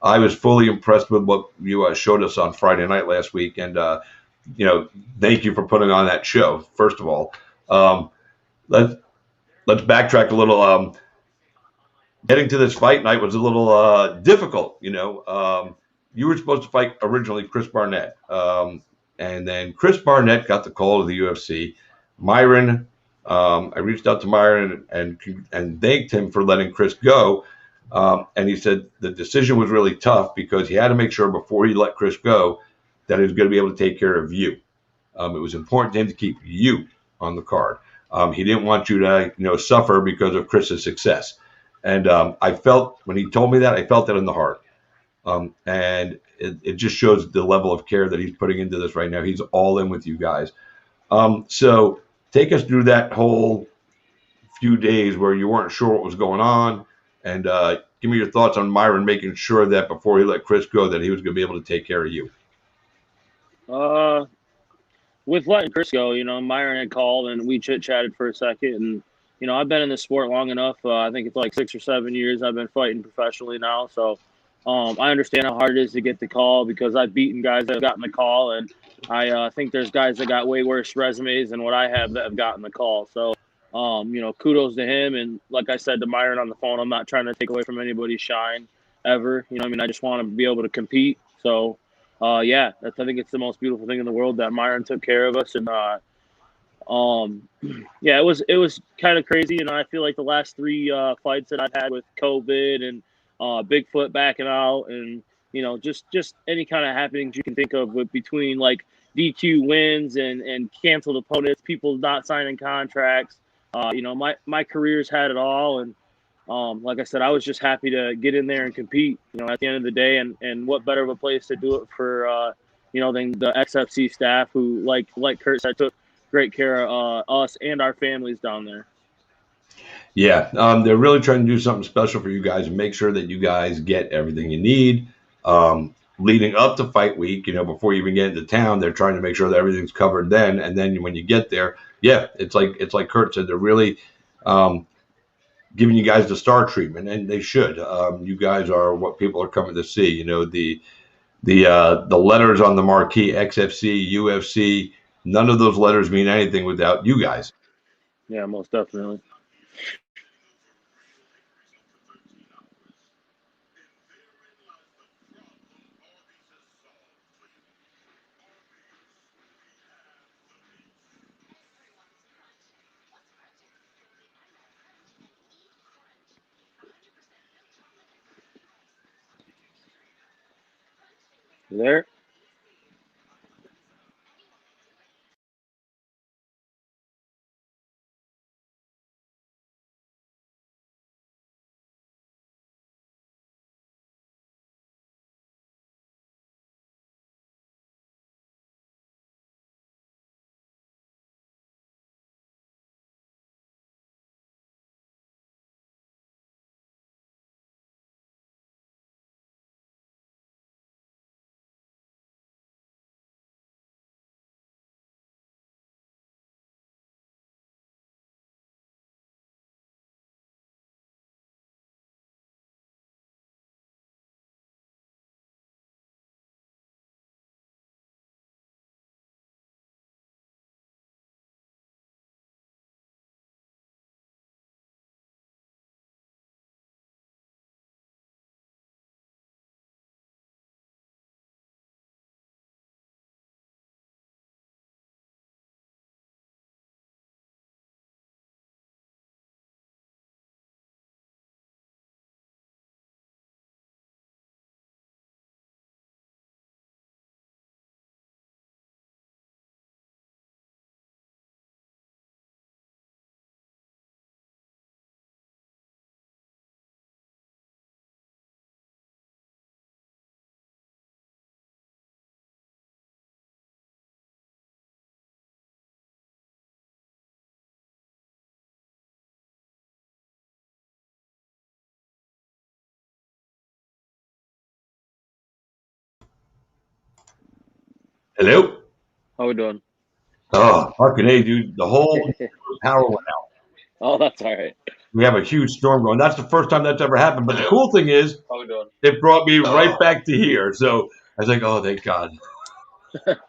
I was fully impressed with what you showed us on Friday night last week. And, thank you for putting on that show, first of all. Let's, let's backtrack a little. Getting to this fight night was a little difficult, You were supposed to fight originally Chris Barnett. And then Chris Barnett got the call to the UFC. Myron, I reached out to Myron and thanked him for letting Chris go. And he said the decision was really tough because he had to make sure before he let Chris go that he was going to be able to take care of you. It was important to him to keep you on the card. He didn't want you to, suffer because of Chris's success. And I felt when he told me that, I felt that in the heart. And it just shows the level of care that he's putting into this right now. He's all in with you guys. So take us through that whole few days where you weren't sure what was going on. And give me your thoughts on Myron making sure that before he let Chris go, that he was going to be able to take care of you. With letting Chris go, Myron had called and we chit-chatted for a second. And, I've been in this sport long enough. I think it's like 6 or 7 years I've been fighting professionally now. So I understand how hard it is to get the call because I've beaten guys that have gotten the call. And I think there's guys that got way worse resumes than what I have that have gotten the call. So, kudos to him. And like I said to Myron on the phone, I'm not trying to take away from anybody's shine ever. I just want to be able to compete. So, I think it's the most beautiful thing in the world that Myron took care of us. And, it was kind of crazy. I feel like the last 3 fights that I've had with COVID and Bigfoot backing out and, just any kind of happenings you can think of with between like DQ wins and canceled opponents, people not signing contracts. My career's had it all. And, like I said, I was just happy to get in there and compete, at the end of the day. And what better of a place to do it for, than the XFC staff who, like Kurt said, took great care of us and our families down there. Yeah, they're really trying to do something special for you guys and make sure that you guys get everything you need. Leading up to fight week, before you even get into town, they're trying to make sure that everything's covered then. And then when you get there, it's like Kurt said, they're really giving you guys the star treatment, and they should. You guys are what people are coming to see. The letters on the marquee, XFC, UFC, none of those letters mean anything without you guys. Yeah, most definitely. You there? Hello? How we doing? Oh, fucking A, dude. The whole power went out. Oh, that's all right. We have a huge storm going. That's the first time that's ever happened. But the cool thing is, it brought me right back to here. So I was like, oh, thank God. I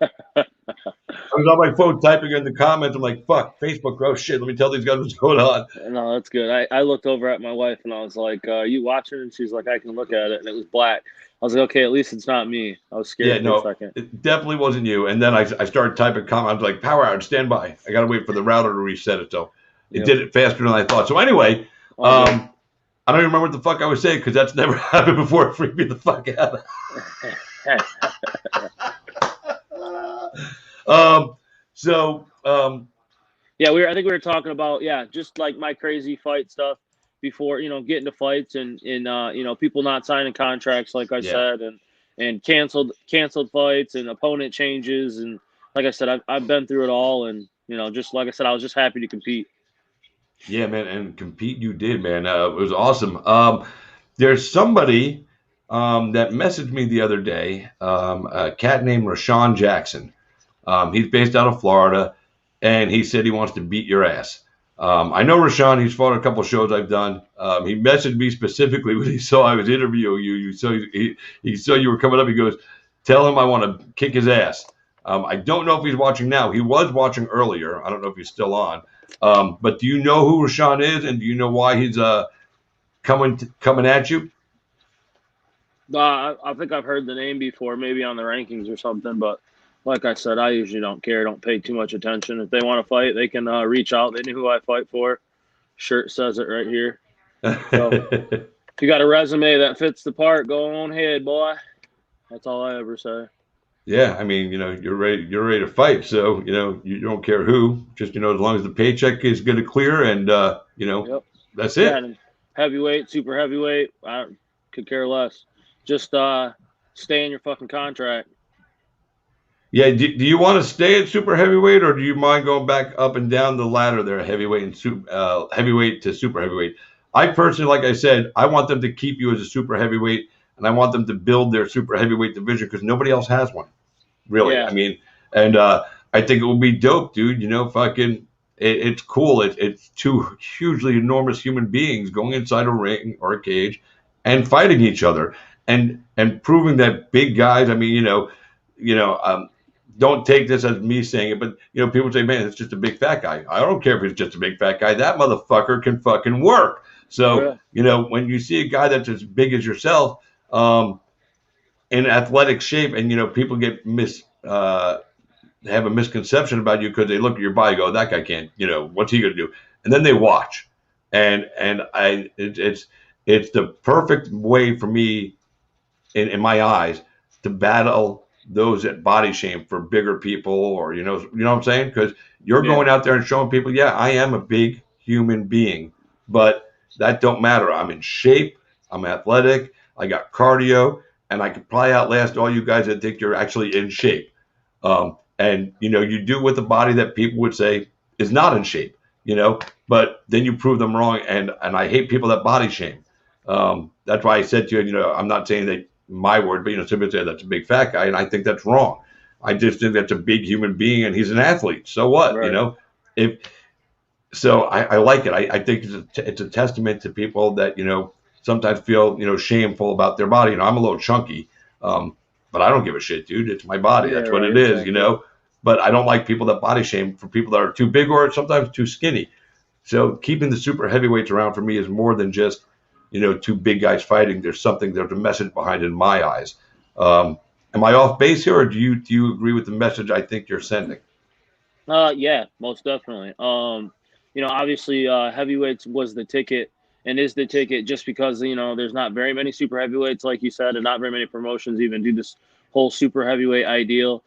was on my phone typing in the comments. I'm like, fuck, Facebook. Oh, shit. Let me tell these guys what's going on. No, that's good. I looked over at my wife and I was like, "You watching?" And she's like, "I can look at it," and it was black. I was like, "Okay, at least it's not me." I was Yeah, scared for a no, second. it definitely wasn't you. And then I started typing comments. I was like, power out, stand by. I got to wait for the router to reset it. So it Yep. did it faster than I thought. So anyway, All good. I don't even remember what the fuck I was saying because that's never happened before. It freaked me the fuck out. Yeah, I think we were talking about just like my crazy fight stuff before, getting to fights and people not signing contracts like I Yeah. said and canceled fights and opponent changes and like I said, I've been through it all and just like I said, I was just happy to compete. Yeah, man, and compete you did, man. It was awesome. There's somebody that messaged me the other day, a cat named Rashawn Jackson. He's based out of Florida, and he said he wants to beat your ass. I know Rashawn. He's fought a couple shows I've done. He messaged me specifically when he saw I was interviewing you. He saw you were coming up. He goes, "Tell him I want to kick his ass." I don't know if he's watching now. He was watching earlier. I don't know if he's still on. But do you know who Rashawn is, and do you know why he's coming at you? I think I've heard the name before, maybe on the rankings or something, but like I said, I usually don't care, don't pay too much attention. If they want to fight, they can reach out. They know who I fight for. Shirt says it right here. So if you got a resume that fits the part, go on ahead, boy. That's all I ever say. Yeah, I mean, you're ready to fight, so you don't care who, just as long as the paycheck is going to clear, and Yep. that's Yeah, it. and heavyweight, super heavyweight, I could care less. Just stay in your fucking contract. Yeah, do you want to stay at super heavyweight, or do you mind going back up and down the ladder there, heavyweight and heavyweight to super heavyweight? I personally, like I said, I want them to keep you as a super heavyweight, and I want them to build their super heavyweight division because nobody else has one. Really. Yeah. I mean, and I think it would be dope, dude. Fucking, it's cool. It's two hugely enormous human beings going inside a ring or a cage and fighting each other and proving that big guys. I mean, don't take this as me saying it, but people say, man, it's just a big fat guy. I don't care if he's just a big fat guy. That motherfucker can fucking work. So, when you see a guy that's as big as yourself, in athletic shape, and people get have a misconception about you because they look at your body, and go, that guy can't, what's he gonna do? And then they watch, and it's the perfect way for me, in my eyes, to battle those that body shame for bigger people, or what I'm saying, because you're going out there and showing people, yeah, I am a big human being, but that don't matter. I'm in shape, I'm athletic, I got cardio, and I could probably outlast all you guys that think you're actually in shape. And you do with a body that people would say is not in shape, but then you prove them wrong. And I hate people that body shame. That's why I said to you, I'm not saying that my word, but somebody said that's a big fat guy, and I think that's wrong. I just think that's a big human being, and he's an athlete. So what, Right. If so, I like it. I think it's a testament to people that sometimes feel shameful about their body. I'm a little chunky, but I don't give a shit, dude. It's my body. Yeah, That's what right, it is, exactly. But I don't like people that body shame for people that are too big or sometimes too skinny. So keeping the super heavyweights around for me is more than just two big guys fighting. There's a message behind it in my eyes. Am I off base here, or do you agree with the message I think you're sending? Yeah, most definitely. Obviously, heavyweights was the ticket and is the ticket just because there's not very many super heavyweights, like you said, and not very many promotions even do this whole super heavyweight ideal.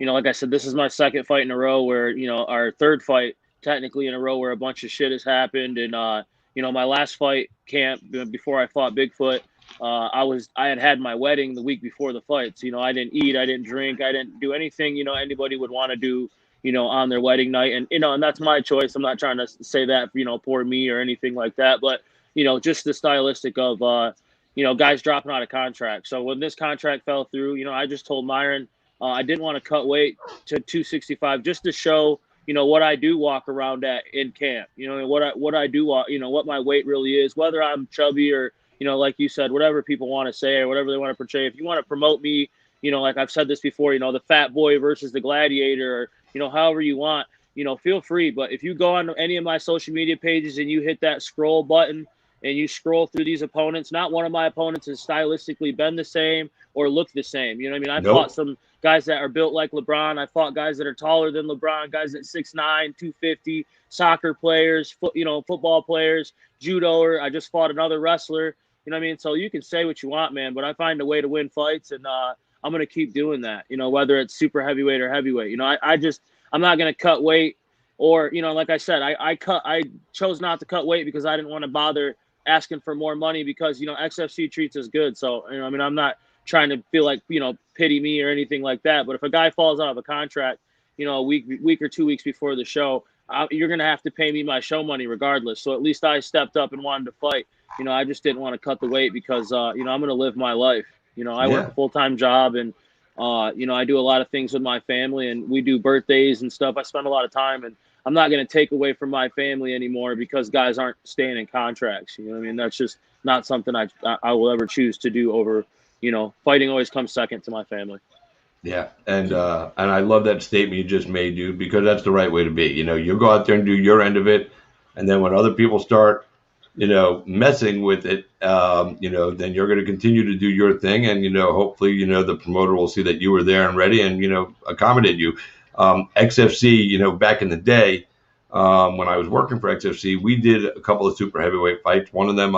Like I said, this is my second fight in a row where our third fight technically in a row where a bunch of shit has happened, and my last fight camp before I fought Bigfoot. I had my wedding the week before the fight. So, I didn't eat, I didn't drink, I didn't do anything, anybody would want to do, on their wedding night. And, and that's my choice. I'm not trying to say that, poor me or anything like that. But, just the stylistic of, guys dropping out of contract. So when this contract fell through, I just told Myron, I didn't want to cut weight to 265 just to show, what I do walk around at in camp. What I do walk, what my weight really is, whether I'm chubby or, like you said, whatever people want to say or whatever they want to portray. If you want to promote me, like I've said this before, the fat boy versus the gladiator, or, however you want, feel free. But if you go on any of my social media pages and you hit that scroll button and you scroll through these opponents, not one of my opponents has stylistically been the same or look the same. You know what I mean? I fought Nope. some guys that are built like LeBron. I fought guys that are taller than LeBron, guys at 6'9", 250, soccer players, football players, judoer. I just fought another wrestler. You know what I mean? So you can say what you want, man, but I find a way to win fights, and I'm going to keep doing that, whether it's super heavyweight or heavyweight. I'm not going to cut weight or, like I said, I chose not to cut weight because I didn't want to bother asking for more money because, XFC treats us good. So, I'm not trying to feel like, pity me or anything like that. But if a guy falls out of a contract, a week or 2 weeks before the show, you're going to have to pay me my show money regardless. So at least I stepped up and wanted to fight. I just didn't want to cut the weight because, I'm going to live my life. I work a full-time job and, I do a lot of things with my family and we do birthdays and stuff. I spend a lot of time and I'm not going to take away from my family anymore because guys aren't staying in contracts. You know what I mean? That's just not something I will ever choose to do over, fighting always comes second to my family. Yeah, and I love that statement you just made, dude, because that's the right way to be. You go out there and do your end of it, and then when other people start, messing with it, then you're going to continue to do your thing, and hopefully, the promoter will see that you were there and ready, and accommodate you. XFC, back in the day, when I was working for XFC, we did a couple of super heavyweight fights. One of them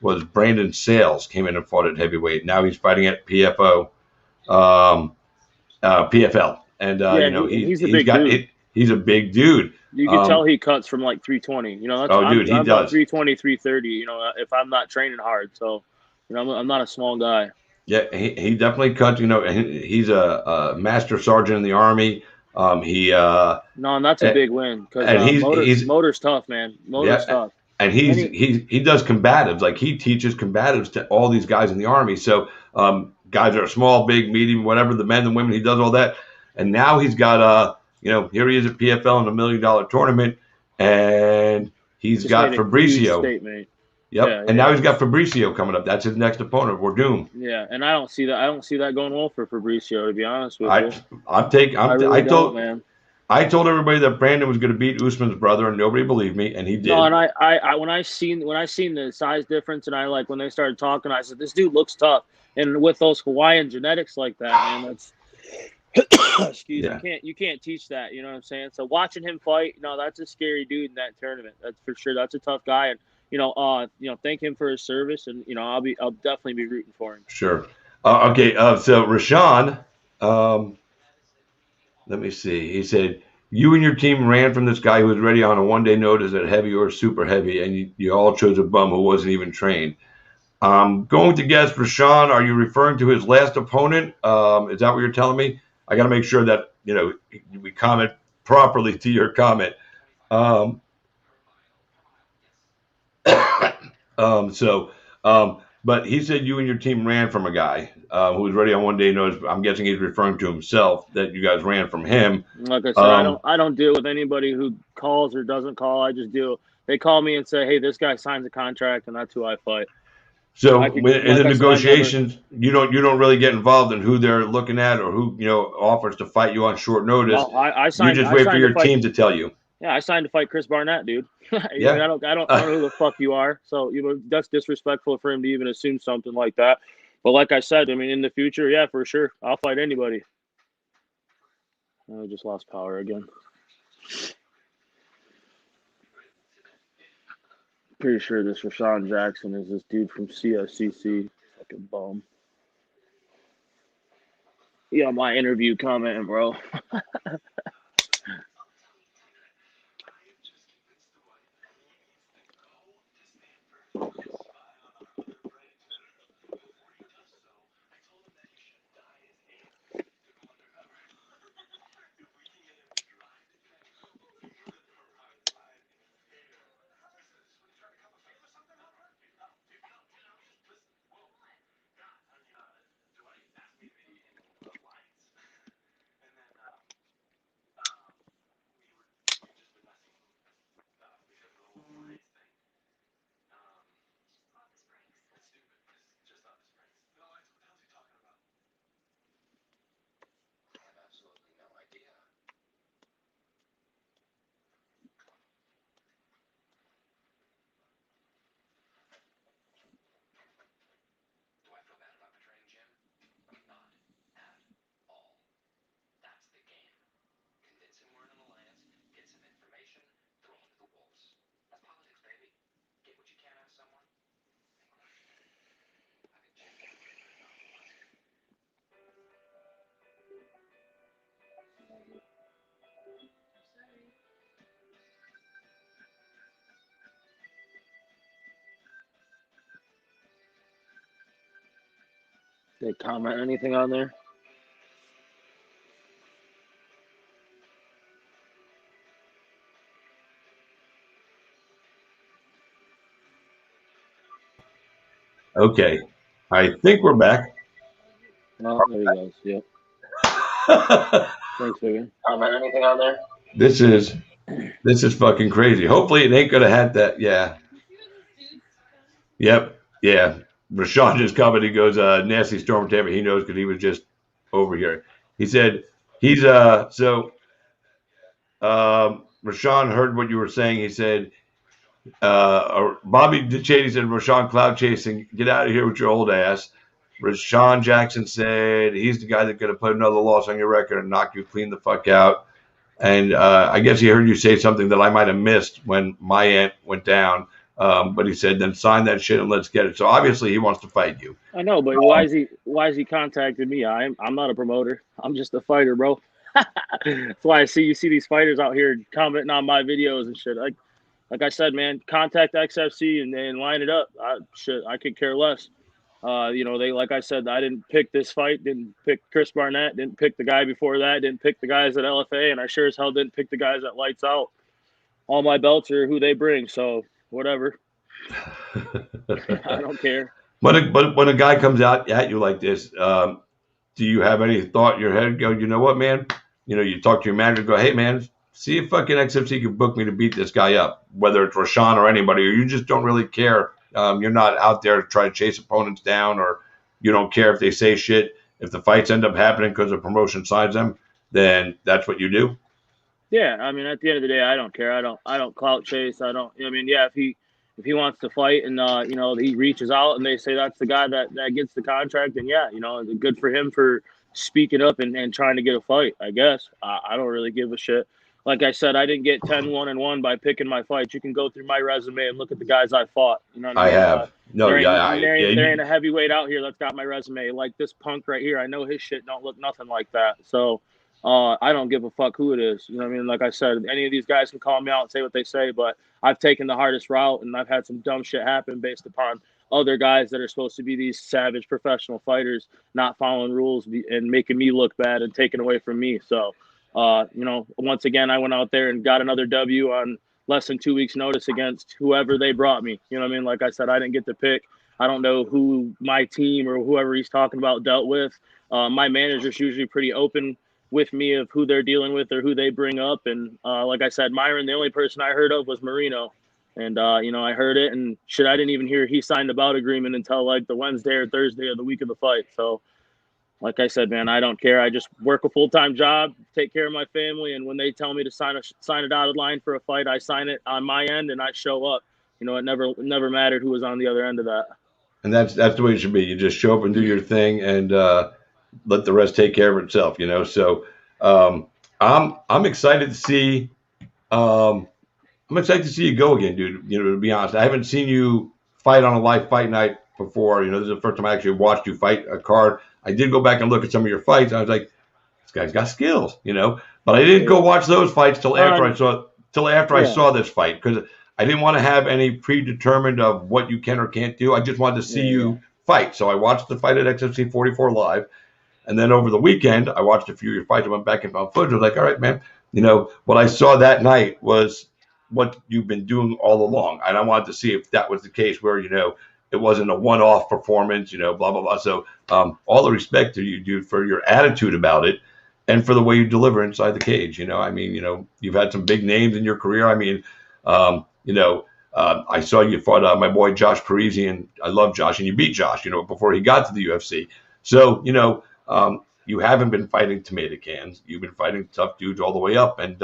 was Brandon Sales came in and fought at heavyweight. Now he's fighting at PFO. PFL, and he's a he's big got dude. it. He's a big dude. You can tell he cuts from like 320. Dude, he I'm about does. 320, 330. If I'm not training hard, so I'm not a small guy. Yeah, he definitely cuts. He's a master sergeant in the Army. No, and that's a big win because and motor's tough, man. Motor's tough. And he does combatives. Like he teaches combatives to all these guys in the Army. So guys that are small, big, medium, whatever, the men and women, he does all that. And now he's got here he is at PFL in $1 million tournament, and he's got Fabricio. Statement. Yep. Yeah, and now he's got Fabricio coming up. That's his next opponent. We're doomed. Yeah, and I don't see that going well for Fabricio, to be honest with you. I told everybody that Brandon was going to beat Usman's brother, and nobody believed me, and he did. No, and I when I seen the size difference, and when they started talking, I said this dude looks tough, and with those Hawaiian genetics like that, man, that's excuse me, you can't teach that. You know what I'm saying? So watching him fight, that's a scary dude in that tournament. That's for sure. That's a tough guy, and thank him for his service, and I'll definitely be rooting for him. Sure. Okay. So Rashawn. Let me see. He said, you and your team ran from this guy who was ready on a one-day notice at heavy or super heavy, and you all chose a bum who wasn't even trained. I'm going to guess, Rashawn, are you referring to his last opponent? Is that what you're telling me? I got to make sure that, we comment properly to your comment. But he said you and your team ran from a guy who was ready on one day notice. I'm guessing he's referring to himself, that you guys ran from him. Like I said, I don't deal with anybody who calls or doesn't call. I just deal. They call me and say, "Hey, this guy signs a contract, and that's who I fight." So in the negotiations, you don't really get involved in who they're looking at or who offers to fight you on short notice. No, I signed. You just wait for your team to tell you. Yeah, I signed to fight Chris Barnett, dude. Yeah. I don't know who the fuck you are. So that's disrespectful for him to even assume something like that. But like I said, in the future, yeah, for sure, I'll fight anybody. I just lost power again. Pretty sure this Rashawn Jackson is this dude from CSCC. Fucking bum. Yeah, my interview commenting, bro. They comment anything on there? Okay, I think we're back. Oh, there he goes. Yep. Thanks, Vivian. Comment anything on there? This is fucking crazy. Hopefully it ain't gonna have that. Yeah. Yep. Yeah. Rashawn just commented. He goes, nasty storm Tampa. He knows because he was just over here. He said he's Rashawn heard what you were saying. He said Bobby DeChady said Rashawn cloud chasing. Get out of here with your old ass. Rashawn Jackson said he's the guy that's going to put another loss on your record and knock you clean the fuck out. And I guess he heard you say something that I might have missed when my aunt went down. But he said, then sign that shit and let's get it. So obviously he wants to fight you. I know, but why is he contacting me? I'm not a promoter. I'm just a fighter, bro. That's why you see these fighters out here commenting on my videos and shit. Like I said, man, contact XFC and line it up. I could care less. They, like I said, I didn't pick this fight, didn't pick Chris Barnett, didn't pick the guy before that, didn't pick the guys at LFA, and I sure as hell didn't pick the guys at Lights Out. All my belts are who they bring, so whatever. I don't care. But when a guy comes out at you like this, do you have any thought in your head? Go, you know what, man? You talk to your manager, go, hey, man, see if fucking XFC can book me to beat this guy up, whether it's Rashawn or anybody, or you just don't really care. You're not out there to try to chase opponents down, or you don't care if they say shit. If the fights end up happening because the promotion signs them, then that's what you do. Yeah, I mean, at the end of the day, I don't care. I don't clout chase. I don't. I mean, yeah, if he wants to fight and he reaches out and they say that's the guy that gets the contract, then yeah, good for him for speaking up and trying to get a fight. I guess I don't really give a shit. Like I said, I didn't get 10-1-1 by picking my fights. You can go through my resume and look at the guys I fought. You know what I mean? I have. There ain't a heavyweight out here that's got my resume. Like this punk right here, I know his shit don't look nothing like that. So I don't give a fuck who it is. You know what I mean? Like I said, any of these guys can call me out and say what they say, but I've taken the hardest route and I've had some dumb shit happen based upon other guys that are supposed to be these savage professional fighters not following rules and making me look bad and taking away from me. So, once again, I went out there and got another W on less than 2 weeks notice against whoever they brought me. You know what I mean? Like I said, I didn't get to pick. I don't know who my team or whoever he's talking about dealt with. My manager's usually pretty open with me of who they're dealing with or who they bring up. And like I said, Myron, the only person I heard of was Marino. And, I heard it and shit, I didn't even hear he signed a bout agreement until like the Wednesday or Thursday of the week of the fight. So like I said, man, I don't care. I just work a full-time job, take care of my family. And when they tell me to sign a dotted line for a fight, I sign it on my end and I show up. It never mattered who was on the other end of that. And that's the way it should be. You just show up and do your thing and let the rest take care of itself, So I'm excited to see you go again, dude. To be honest, I haven't seen you fight on a live fight night before. This is the first time I actually watched you fight a card. I did go back and look at some of your fights. And I was like, this guy's got skills, But I didn't go watch those fights till after I saw this fight because I didn't want to have any predetermined of what you can or can't do. I just wanted to see you fight. So I watched the fight at XFC 44 live. And then over the weekend, I watched a few of your fights. I went back and found footage. I was like, all right, man, what I saw that night was what you've been doing all along. And I wanted to see if that was the case where, it wasn't a one-off performance, blah, blah, blah. So all the respect to you, dude, for your attitude about it and for the way you deliver inside the cage. You've had some big names in your career. I saw you fought my boy Josh Parisi, and I love Josh, and you beat Josh, before he got to the UFC. So, you haven't been fighting tomato cans. You've been fighting tough dudes all the way up. And,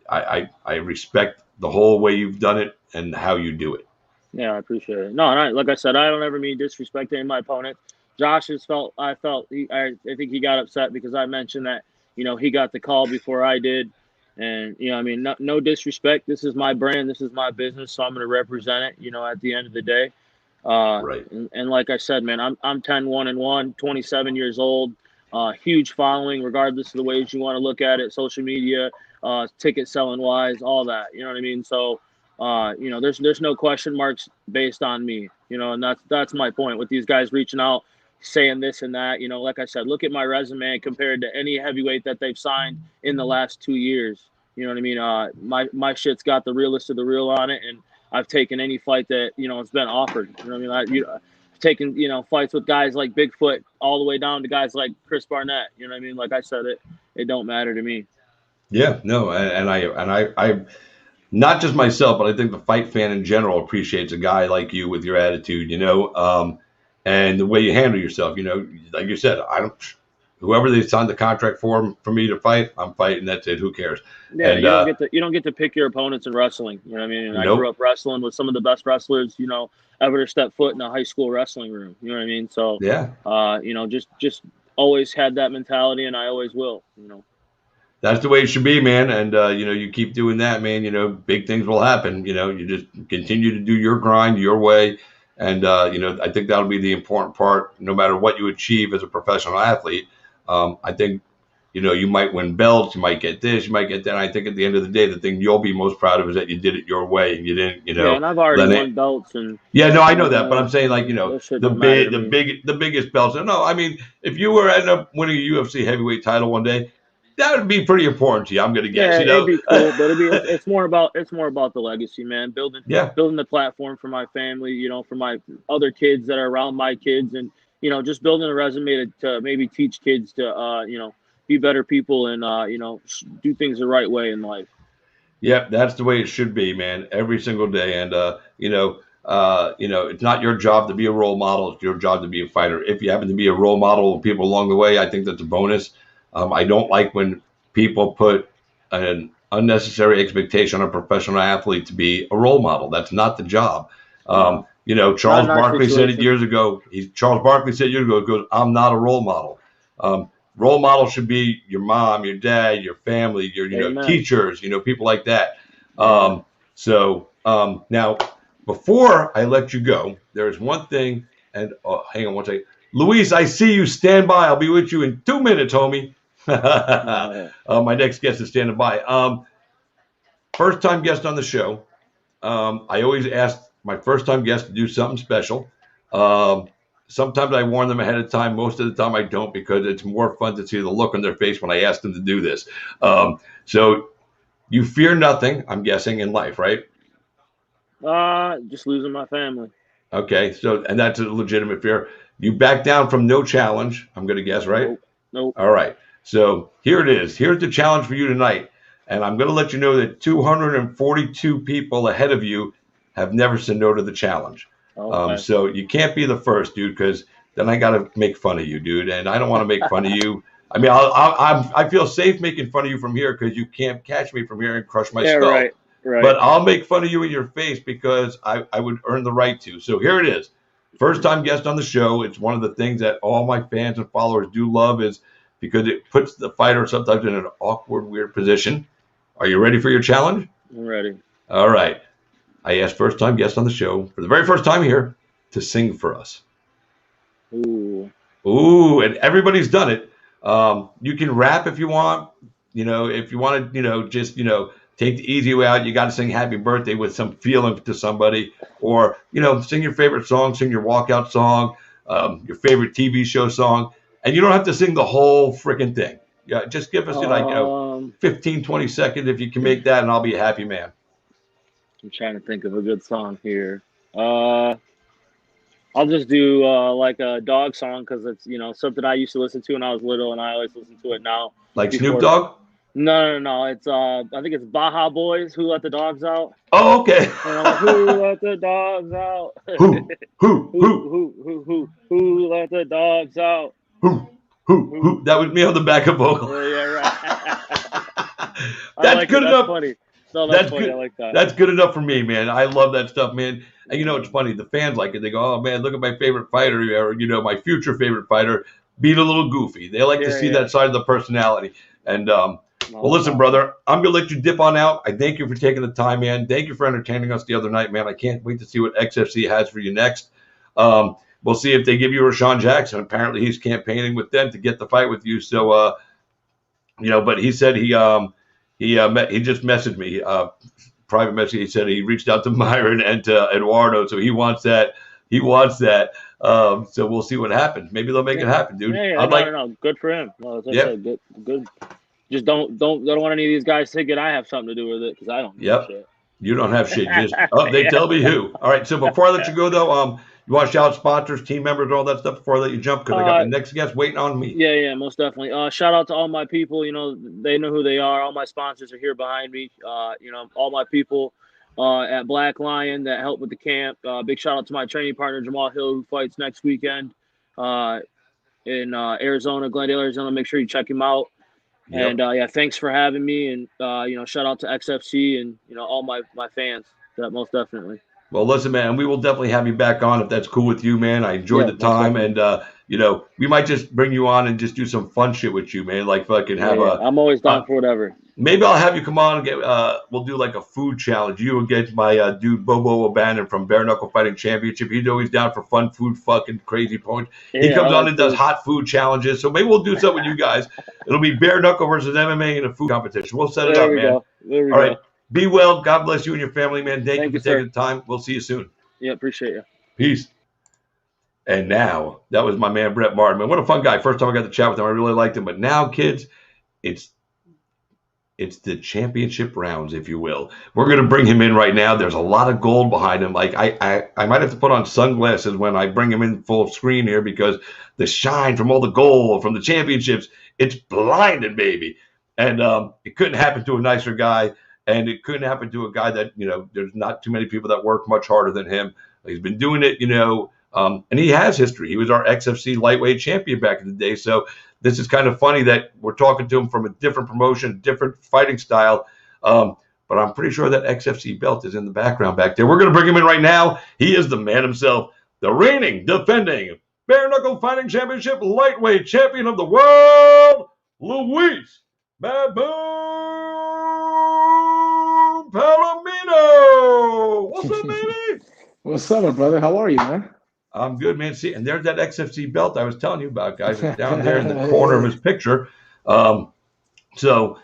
I respect the whole way you've done it and how you do it. Yeah, I appreciate it. No, and like I said, I don't ever mean disrespecting my opponent. Josh I think he got upset because I mentioned that, he got the call before I did. And, no disrespect. This is my brand. This is my business. So I'm going to represent it, at the end of the day. Right. And like I said, man, I'm 10-1-1, 27 years old, huge following, regardless of the ways you want to look at it, social media, ticket selling wise, all that, you know what I mean? So, there's no question marks based on me, and that's my point with these guys reaching out saying this and that. You know, like I said, look at my resume compared to any heavyweight that they've signed in the last 2 years. You know what I mean? My shit's got the realest of the real on it, and I've taken any fight that, you know, it's been offered. You know what I mean? I've taken, you know, fights with guys like Bigfoot all the way down to guys like Chris Barnett. You know what I mean? Like I said, it don't matter to me. Yeah, no, and I not just myself, but I think the fight fan in general appreciates a guy like you with your attitude, you know, and the way you handle yourself. You know, like you said, whoever they signed the contract for me to fight, I'm fighting. That's it. Who cares? Yeah, and, you don't get to pick your opponents in wrestling. You know what I mean? And I Nope. grew up wrestling with some of the best wrestlers, you know, ever to step foot in a high school wrestling room. You know what I mean? So Yeah. You know, just always had that mentality, and I always will. You know. That's the way it should be, man. And, you know, you keep doing that, man, you know, big things will happen. You know, you just continue to do your grind your way. And, you know, I think that'll be the important part, no matter what you achieve as a professional athlete. I think, you know, you might win belts, you might get this, you might get that. And I think at the end of the day, the thing you'll be most proud of is that you did it your way and you didn't, you know. Yeah, and I've already won belts. And yeah, no, I know that, but I'm saying, like, you know, the biggest belts. No, I mean, if you were end up winning a UFC heavyweight title one day, that would be pretty important to you. I'm gonna guess. Yeah, you know? it'd be cool, but it's more about the legacy, man. Building the platform for my family, you know, for my other kids that are around my kids, and you know, just building a resume to maybe teach kids to you know, be better people and you know, do things the right way in life. Yeah, that's the way it should be, man. Every single day, and you know, it's not your job to be a role model. It's your job to be a fighter. If you happen to be a role model of people along the way, I think that's a bonus. I don't like when people put an unnecessary expectation on a professional athlete to be a role model. That's not the job. You know, Charles Barkley said it years ago. Charles Barkley said years ago, he goes, "I'm not a role model." Role model should be your mom, your dad, your family, your teachers, you know, people like that. So now, before I let you go, there's one thing, and hang on one second. Luis, I see you. Stand by. I'll be with you in 2 minutes, homie. My next guest is standing by. First time guest on the show. I always ask my first time guest to do something special. Sometimes I warn them ahead of time. Most of the time I don't, because it's more fun to see the look on their face when I ask them to do this. So you fear nothing, I'm guessing, in life, right? Just losing my family. Okay, so, and that's a legitimate fear. You back down from no challenge, I'm going to guess, right? Nope. All right. So here it is. Here's the challenge for you tonight. And I'm going to let you know that 242 people ahead of you have never said no to the challenge. Okay. So you can't be the first, dude, because then I got to make fun of you, dude. And I don't want to make fun of you. I mean, I feel safe making fun of you from here because you can't catch me from here and crush my skull. Right. But I'll make fun of you in your face because I would earn the right to. So here it is. First time guest on the show. It's one of the things that all my fans and followers do love, is because it puts the fighter sometimes in an awkward, weird position. Are you ready for your challenge? I'm ready. All right. I asked first time guest on the show for the very first time here to sing for us. Ooh, and everybody's done it. You can rap if you want. You know, if you want to, just, take the easy way out, you got to sing happy birthday with some feeling to somebody, or, sing your favorite song, sing your walkout song, your favorite TV show song. And you don't have to sing the whole freaking thing. Yeah, just give us 15, 20 seconds if you can make that, and I'll be a happy man. I'm trying to think of a good song here. I'll just do like a dog song, because it's something I used to listen to when I was little, and I always listen to it now. Like Snoop Dogg? No. It's I think it's Baja Boys, Who Let the Dogs Out. Oh, okay. Who let the dogs out? Who let the dogs out? Who? That was me on the backup vocal. Yeah, right. That's good enough. That's funny. No, that's funny. I like that. That's good enough for me, man. I love that stuff, man. And it's funny. The fans like it. They go, "Oh man, look at my favorite fighter, or my future favorite fighter being a little goofy." They like to see that side of the personality. And well, listen, brother, I'm gonna let you dip on out. I thank you for taking the time, man. Thank you for entertaining us the other night, man. I can't wait to see what XFC has for you next. We'll see if they give you Rashawn Jackson. Apparently, he's campaigning with them to get the fight with you. So, but he said he just messaged me, private message. He said he reached out to Myron and to Eduardo, so he wants that. So we'll see what happens. Maybe they'll make it happen, dude. Yeah, no. Good for him. Well, as I said, good. Just don't want any of these guys thinking I have something to do with it, because I don't give a shit. You don't have shit. Just they tell me who. All right. So before I let you go, though, you want to shout out sponsors, team members, all that stuff before I let you jump, because I got the next guest waiting on me. Yeah, most definitely. Shout out to all my people. You know, they know who they are. All my sponsors are here behind me. You know, all my people at Black Lion that helped with the camp. Big shout out to my training partner Jamal Hill, who fights next weekend in Arizona, Glendale, Arizona. Make sure you check him out. Yep. And thanks for having me. And you know, shout out to XFC and all my fans. That most definitely. Well, listen, man, we will definitely have you back on if that's cool with you, man. I enjoyed the time, and we might just bring you on and just do some fun shit with you, man. Like fucking have I'm always down for whatever. Maybe I'll have you come on and get. We'll do like a food challenge. You against my dude Bobo O'Bannon from Bare Knuckle Fighting Championship. He's always down for fun food, fucking crazy points. He comes on and does hot food challenges. So maybe we'll do something with you guys. It'll be Bare Knuckle versus MMA in a food competition. We'll set it up, man. There we go. All right. Be well. God bless you and your family, man. Thank you for taking the time. We'll see you soon. Yeah, appreciate you. Peace. And now, that was my man, Brett Martin. Man, what a fun guy. First time I got to chat with him, I really liked him. But now, kids, it's the championship rounds, if you will. We're going to bring him in right now. There's a lot of gold behind him. Like, I might have to put on sunglasses when I bring him in full screen here, because the shine from all the gold from the championships, it's blinding, baby. And it couldn't happen to a nicer guy. And it couldn't happen to a guy that, there's not too many people that work much harder than him. He's been doing it, and he has history. He was our XFC lightweight champion back in the day. So this is kind of funny that we're talking to him from a different promotion, different fighting style. But I'm pretty sure that XFC belt is in the background back there. We're going to bring him in right now. He is the man himself, the reigning, defending Bare Knuckle Fighting Championship lightweight champion of the world, Luis Baboon Palomino. What's up, baby? What's up, brother? How are you, man? I'm good, man. See, and there's that XFC belt I was telling you about, guys. It's down there in the corner of his picture. First two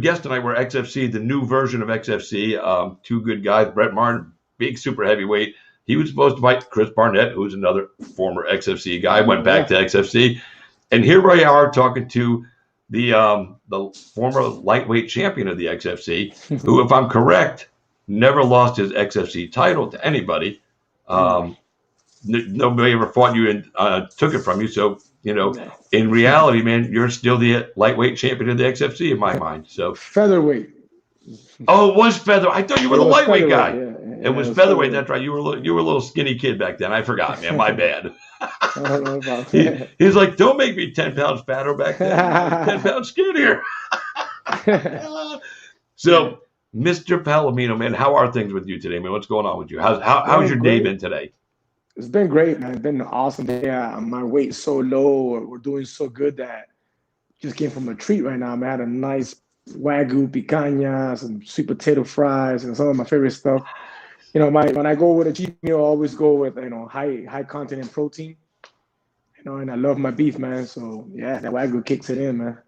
guests tonight were XFC, the new version of XFC. Two good guys. Brett Martin, big super heavyweight. He was supposed to fight Chris Barnett, who's another former XFC guy. Went back to XFC, and here we are talking to the former lightweight champion of the XFC, who, if I'm correct, never lost his XFC title to anybody. Nobody ever fought you and took it from you. So, in reality, man, you're still the lightweight champion of the XFC in my mind. So featherweight. Oh, it was feather. I thought you were the lightweight guy. Yeah, it was featherweight. That's right. You were a little skinny kid back then. I forgot, man. My bad. I don't know about that. He's like, don't make me 10 pounds fatter back then. 10 pounds skinnier. So, Mr. Palomino, man, how are things with you today, man? What's going on with you? How's your day been today? It's been great, man. It's been an awesome day. My weight's so low. We're doing so good that just came from a treat right now, man. I had a nice Wagyu picanha, some sweet potato fries, and some of my favorite stuff. When I go with a cheat meal, I always go with high content in protein. And I love my beef, man. So yeah, that Wagyu kicks it in, man.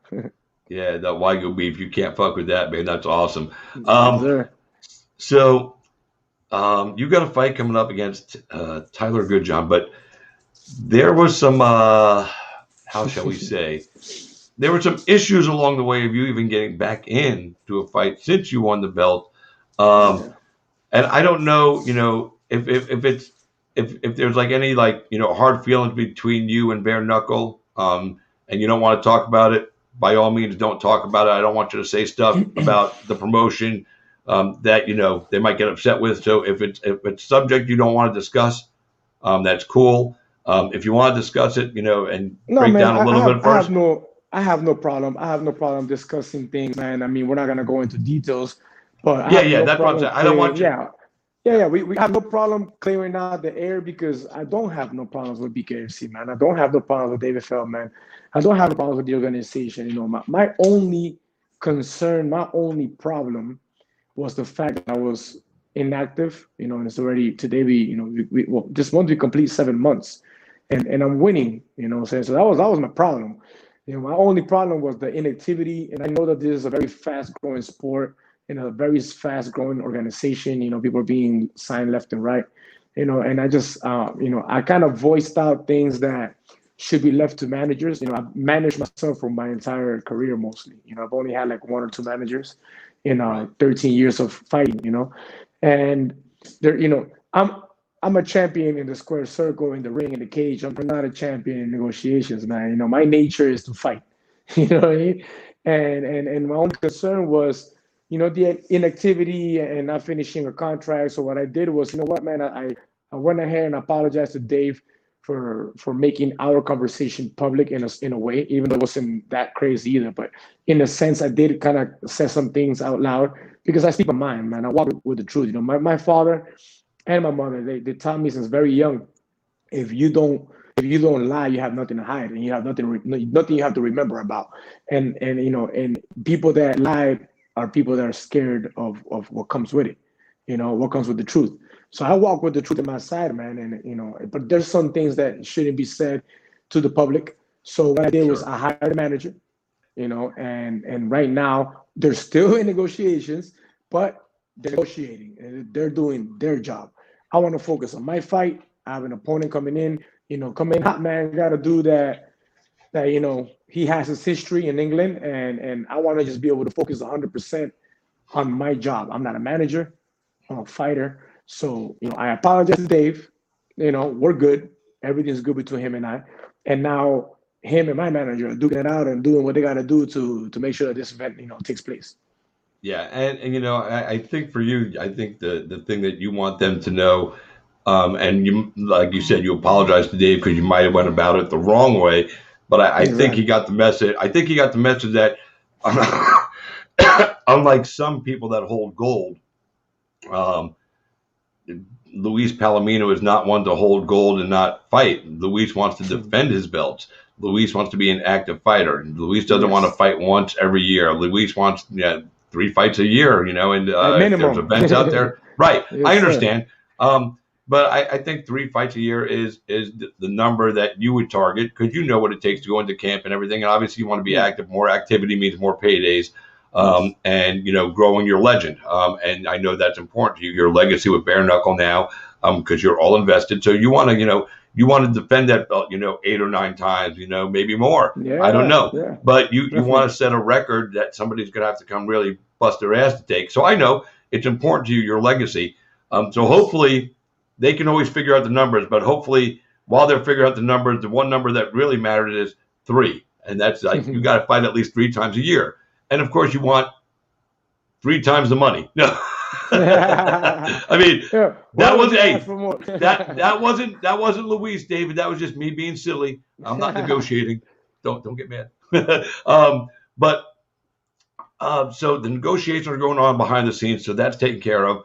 Yeah, that Wagyu beef, you can't fuck with that, man. That's awesome. Sure. You got a fight coming up against Tyler Goodjohn, but there was some, how shall we say, there were some issues along the way of you even getting back into a fight since you won the belt. And I don't know, if there's like any hard feelings between you and Bare Knuckle, and you don't want to talk about it. By all means, don't talk about it. I don't want you to say stuff about the promotion that they might get upset with. So if it's subject you don't want to discuss, that's cool. If you want to discuss it, and break down a little bit first. I have no problem. I have no problem discussing things, man. I mean, we're not gonna go into details, but that's what I'm saying. I don't want you. We have no problem clearing out the air, because I don't have no problems with BKFC, man. I don't have no problems with David Feldman. I don't have no problems with the organization. My only concern, my only problem was the fact that I was inactive. And it's already today. This month we complete 7 months, and I'm winning. So that was my problem. My only problem was the inactivity, and I know that this is a very fast-growing sport in a very fast-growing organization. People are being signed left and right, and I just, I kind of voiced out things that should be left to managers. I've managed myself for my entire career mostly. I've only had like one or two managers in Right. 13 years of fighting, and there, I'm a champion in the square circle, in the ring, in the cage. I'm not a champion in negotiations, man. My nature is to fight. You know what I mean? And my only concern was, the inactivity and not finishing a contract. So what I did was, you know what, man, I went ahead and apologized to Dave for making our conversation public in a way, even though it wasn't that crazy either. But in a sense, I did kind of say some things out loud because I speak my mind, man. I walk with the truth. My father and my mother, they taught me since very young, if you don't lie, you have nothing to hide, and you have nothing you have to remember about. And people that lie are people that are scared of what comes with it, what comes with the truth. So I walk with the truth in my side, man. And but there's some things that shouldn't be said to the public. So what I did was I hired a manager, and right now they're still in negotiations, but they're negotiating and they're doing their job. I want to focus on my fight. I have an opponent coming in, coming hot, man. Got to do that. He has his history in England, and I want to just be able to focus 100% on my job. I'm not a manager. I'm a fighter. So, I apologize to Dave. We're good. Everything's good between him and I. And now him and my manager are duking it out and doing what they got to do to make sure that this event, takes place. Yeah, and I think for you, I think the thing that you want them to know, and you, like you said, you apologize to Dave because you might have went about it the wrong way, but I think he got the message. I think he got the message that unlike some people that hold gold, Luis Palomino is not one to hold gold and not fight. Luis wants to defend his belts. Luis wants to be an active fighter. Luis doesn't want to fight once every year. Luis wants 3 fights a year, and if there's events out there. Right. Yes, I understand. But I think 3 fights a year is the number that you would target because you know what it takes to go into camp and everything. And obviously you want to be active. More activity means more paydays. And growing your legend. And I know that's important to you, your legacy with bare knuckle now, because you're all invested. So you want to, defend that belt, 8 or 9 times, maybe more. Yeah, I don't know. Yeah. But you want to set a record that somebody's going to have to come really bust their ass to take. So I know it's important to you, your legacy. So hopefully they can always figure out the numbers, but hopefully while they're figuring out the numbers, the one number that really matters is 3. And that's like, you got to fight at least 3 times a year. And of course, you want 3 times the money. No, I mean that wasn't Luis, David. That was just me being silly. I'm not negotiating. Don't get mad. But so the negotiations are going on behind the scenes, so that's taken care of.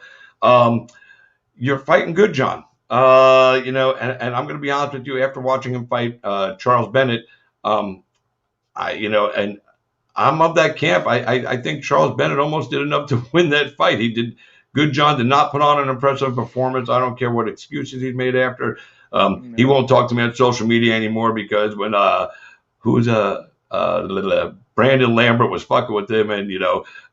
You're fighting good, John. And I'm going to be honest with you. After watching him fight Charles Bennett, and I'm of that camp. I think Charles Bennett almost did enough to win that fight. He did good. John did not put on an impressive performance. I don't care what excuses he's made after. He won't talk to me on social media anymore because when Brandon Lambert was fucking with him, and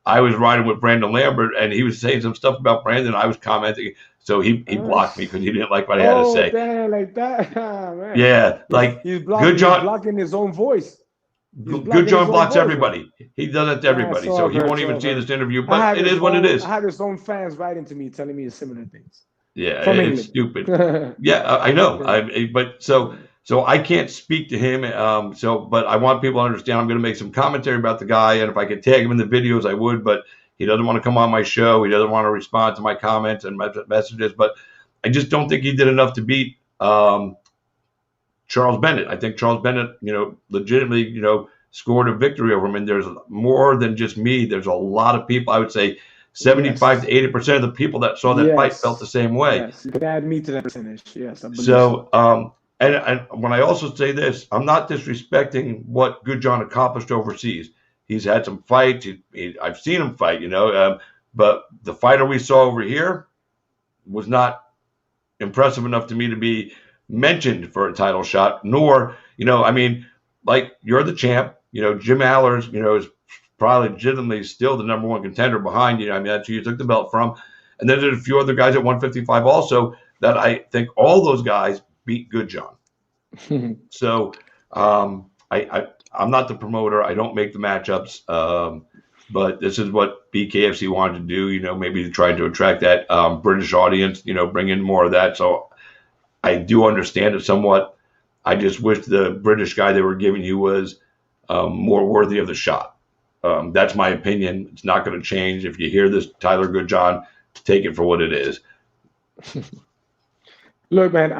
I was riding with Brandon Lambert, and he was saying some stuff about Brandon. I was commenting, so he blocked me because he didn't like what I had to say. Damn, like that, man. Yeah, like he's blocking, good John. He's blocking his own voice. Good John blocks everybody. He does it to everybody, so he won't even see this interview. But it is what it is. I had his own fans writing to me, telling me similar things. Yeah, it's stupid. Yeah, I know. But so I can't speak to him. But I want people to understand. I'm going to make some commentary about the guy, and if I could tag him in the videos, I would. But he doesn't want to come on my show. He doesn't want to respond to my comments and my messages. But I just don't think he did enough to beat Charles Bennett. I think Charles Bennett, legitimately, scored a victory over him. And there's more than just me. There's a lot of people. I would say 75 to 80% of the people that saw that fight felt the same way. Yes, you could add me to that percentage. Yes. So, and when I also say this, I'm not disrespecting what Good John accomplished overseas. He's had some fights. I've seen him fight, but the fighter we saw over here was not impressive enough to me to be mentioned for a title shot, nor, like you're the champ, Jim Allers, is probably legitimately still the number 1 contender behind you. That's who you took the belt from. And then there's a few other guys at 155 also. that I think all those guys beat Good John. So I'm not the promoter. I don't make the matchups. But this is what BKFC wanted to do, maybe trying to attract that British audience, bring in more of that. So I do understand it somewhat. I just wish the British guy they were giving you was more worthy of the shot. That's my opinion. It's not going to change. If you hear this Tyler Goodjohn, take it for what it is. Look, man,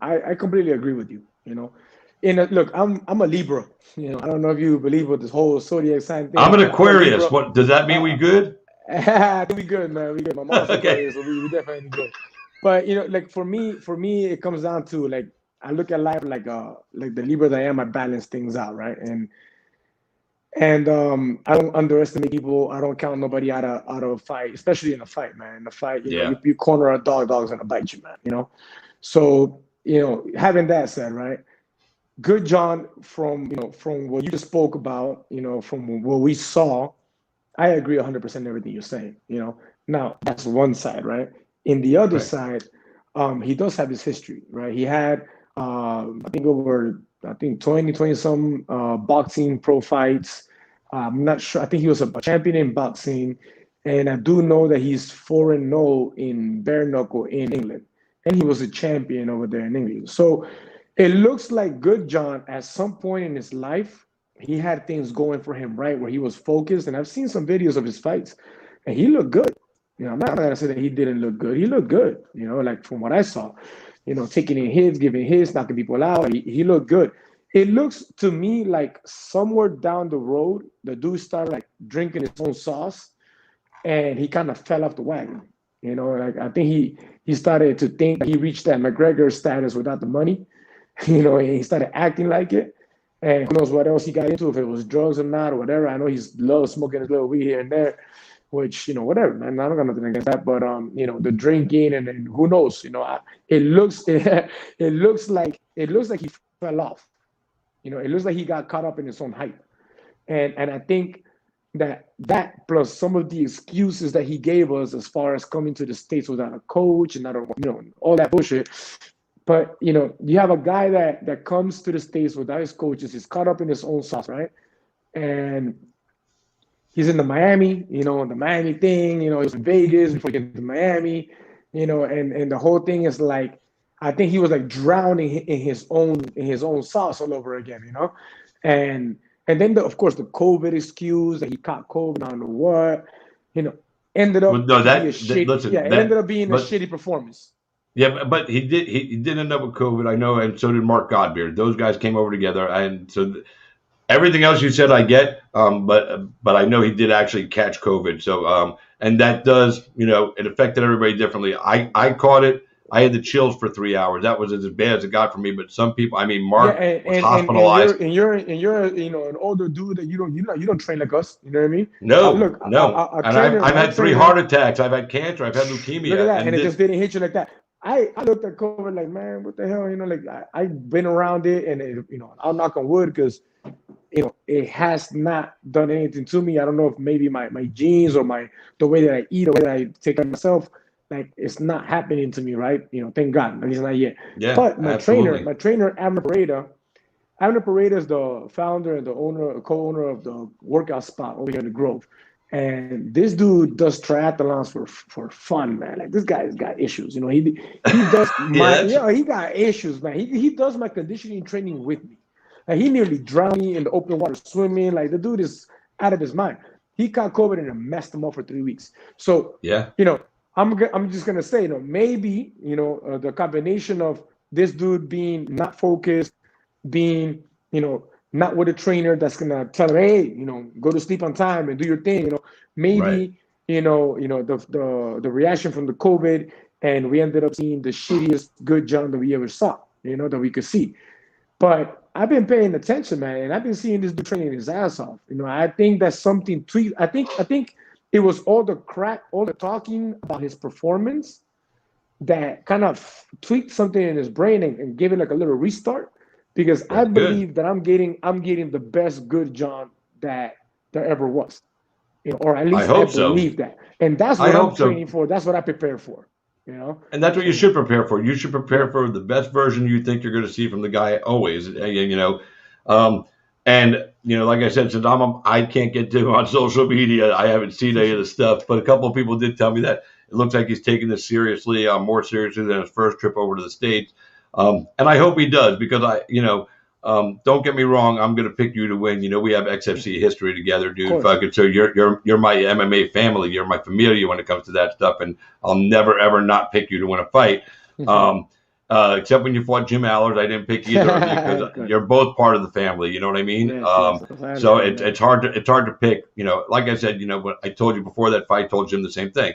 I completely agree with you. Look, I'm a Libra. I don't know if you believe with this whole zodiac sign thing. I'm an Aquarius. What does that mean? We good? I think we good, man. We good. My mom's Okay. Aquarius, so we definitely good. But like for me, it comes down to like I look at life like the Libra that I am. I balance things out, right? And I don't underestimate people. I don't count nobody out of a fight, especially in a fight, man. In a fight, you corner a dog's gonna bite you, man. So having that said, right? Good John, from what you just spoke about, from what we saw, I agree 100% everything you're saying. Now that's one side, right? In the other side, he does have his history, right? He had I think 20 some boxing pro fights. I'm not sure. I think he was a champion in boxing, and I do know that he's 4-0 in bare knuckle in England, and he was a champion over there in England. So it looks like Good John, at some point in his life, he had things going for him, right, where he was focused. And I've seen some videos of his fights, and he looked good. I'm not gonna say that he didn't look good. He looked good, like from what I saw, taking in hits, giving hits, knocking people out. He looked good. It looks to me like somewhere down the road, the dude started like drinking his own sauce, and he kind of fell off the wagon. Like I think he started to think he reached that McGregor status without the money. And he started acting like it. And who knows what else he got into, if it was drugs or not, or whatever. I know he's loves smoking his little weed here and there, which, whatever, man. I don't got nothing against that. But, the drinking and who knows, it looks like he fell off. It looks like he got caught up in his own hype. And I think that plus some of the excuses that he gave us as far as coming to the States without a coach and all that bullshit. But, you have a guy that comes to the States without his coaches, he's caught up in his own sauce, right? And he's in the Miami, the Miami thing, he was in Vegas before he came to Miami, and the whole thing is like, I think he was like drowning in his own sauce all over again, And then, of course, the COVID excuse that he caught COVID, I don't know what, ended up ended up being a shitty performance. Yeah, but he did end up with COVID, I know, and so did Mark Godbeard. Those guys came over together, and so everything else you said I get, but I know he did actually catch COVID. So and that does, it affected everybody differently. I caught it. I had the chills for 3 hours. That was as bad as it got for me. But some people, Mark was hospitalized. And you're an older dude that you don't train like us. You know what I mean? No, I've had 3 heart attacks. I've had cancer. I've had leukemia. Look at that, and it just didn't hit you like that. I looked at COVID like, man, what the hell? Like I've been around it, and I'll knock on wood because it has not done anything to me. I don't know if maybe my genes or the way that I eat, the way that I take care of myself, like it's not happening to me, right? Thank God, at least not yet. Yeah, but my absolutely. trainer, Abner Pareda is the founder and the co-owner of the workout spot over here in the Grove. And this dude does triathlons for fun, man. Like this guy's got issues. He does he got issues, man. He does my conditioning training with me. Like he nearly drowned me in the open water swimming. Like the dude is out of his mind. He caught COVID and it messed him up for 3 weeks. So yeah, I'm just gonna say, maybe the combination of this dude being not focused, being not with a trainer that's gonna tell him, hey, go to sleep on time and do your thing. Maybe the reaction from the COVID, and we ended up seeing the shittiest Good John that we ever saw. That we could see. But I've been paying attention, man, and I've been seeing this dude training his ass off. I think that's something tweaked. I think it was all the crap, all the talking about his performance that kind of tweaked something in his brain and gave it like a little restart. Because I believe that I'm getting the best Good John that there ever was, or at least I believe that, and that's what I'm training for. That's what I prepare for. you know. And that's what you should prepare for. You should prepare for the best version you think you're going to see from the guy always. And like I said, since I can't get to him on social media, I haven't seen any of the stuff. But a couple of people did tell me that it looks like he's taking this seriously, more seriously than his first trip over to the States. And I hope he does, because don't get me wrong, I'm going to pick you to win. We have XFC history together, dude. Fucking, so you're my MMA family. You're my familia when it comes to that stuff, and I'll never ever not pick you to win a fight. Except when you fought Jim Allers, I didn't pick either of you because you're both part of the family. You know what I mean? Yes, so it's hard to pick. Like I said, what I told you before that fight, told Jim the same thing.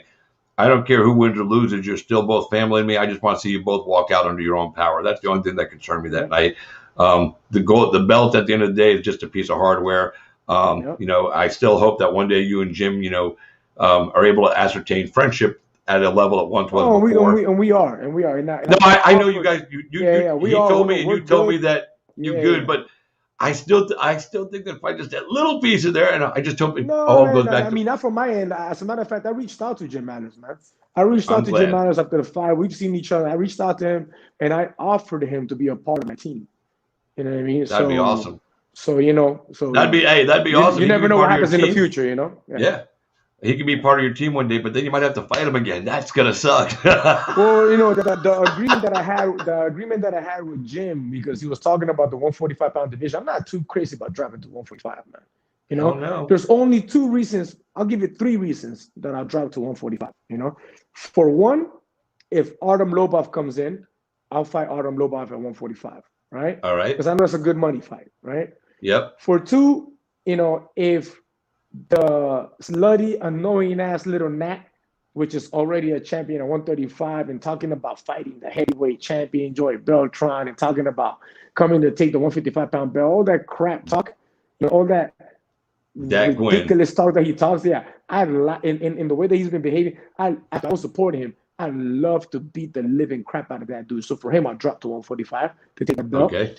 I don't care who wins or loses. You're still both family to me. I just want to see you both walk out under your own power. That's the only thing that concerned me that night. The belt at the end of the day is just a piece of hardware. I still hope that one day you and Jim, are able to ascertain friendship at a level that once was before. We are. I know you guys. He told me that you're good, but I still think that fight just that little piece of there, and I just hope it all goes back. Not from my end. As a matter of fact, I reached out to Jim Manners, man. Jim Manners after the fight. We've seen each other. I reached out to him, and I offered him to be a part of my team. You know what I mean? That'd be awesome. So that'd be awesome. You never know what happens in the future, Yeah. He could be part of your team one day, but then you might have to fight him again. That's gonna suck. Well, the agreement that I had with Jim, because he was talking about the 145-pound division. I'm not too crazy about dropping to 145, man. No. There's only 2 reasons. I'll give it 3 reasons that I'll drop to 145. For one, if Artem Lobov comes in, I'll fight Artem Lobov at 145. Right. All right. Because I know it's a good money fight. Right. Yep. For 2, if the slutty, annoying ass little Nat, which is already a champion at 135 and talking about fighting the heavyweight champion Joey Beltran and talking about coming to take the 155-pound belt, all that crap talk, all that ridiculous talk that he talks. Yeah, in the way that he's been behaving, I was supporting him. I love to beat the living crap out of that dude. So for him, I'll drop to 145 to take the belt. Okay.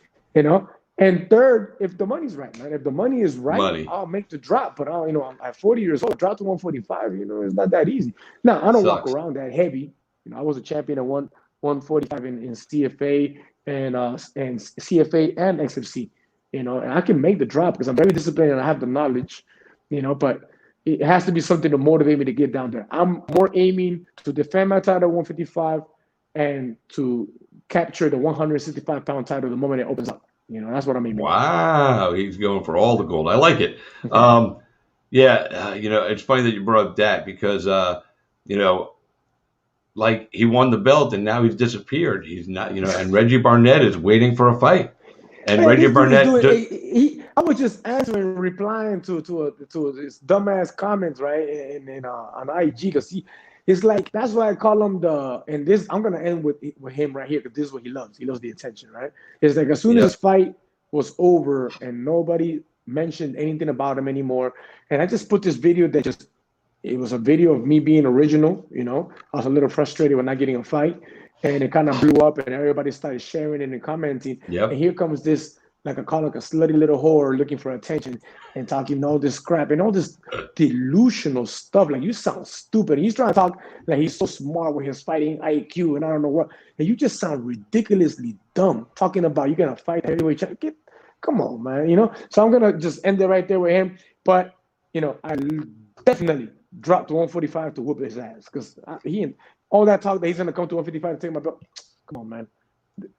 And third, if the money's right, man. If the money is right, I'll make the drop. But I'm at 40 years old, drop to 145. It's not that easy. Now I don't walk around that heavy. I was a champion at 145 in CFA and CFA and XFC. And I can make the drop because I'm very disciplined and I have the knowledge. But it has to be something to motivate me to get down there. I'm more aiming to defend my title at 155 and to capture the 165-pound title the moment it opens up. That's what I mean. Wow, he's going for all the gold. I like it. It's funny that you brought up that because, like he won the belt and now he's disappeared. He's not, and Reggie Barnett is waiting for a fight. And Reggie Barnett, I was just answering, replying to his dumbass comments, right, on IG because it's like that's why I call him I'm gonna end with him right here because this is what he loves. He loves the attention, right? It's like as soon as his fight was over and nobody mentioned anything about him anymore, and I just put this video it was a video of me being original. I was a little frustrated with not getting a fight, and it kind of blew up, and everybody started sharing it and commenting. Yep. And here comes this. Like I call like a slutty little whore looking for attention and talking all this crap and all this delusional stuff. Like you sound stupid. He's trying to talk like he's so smart with his fighting IQ and I don't know what. And you just sound ridiculously dumb talking about you're gonna fight heavyweight champion. Come on, man. So I'm gonna just end it right there with him. But I definitely dropped to 145 to whoop his ass because all that talk that he's gonna come to 155 to take my belt. Come on, man.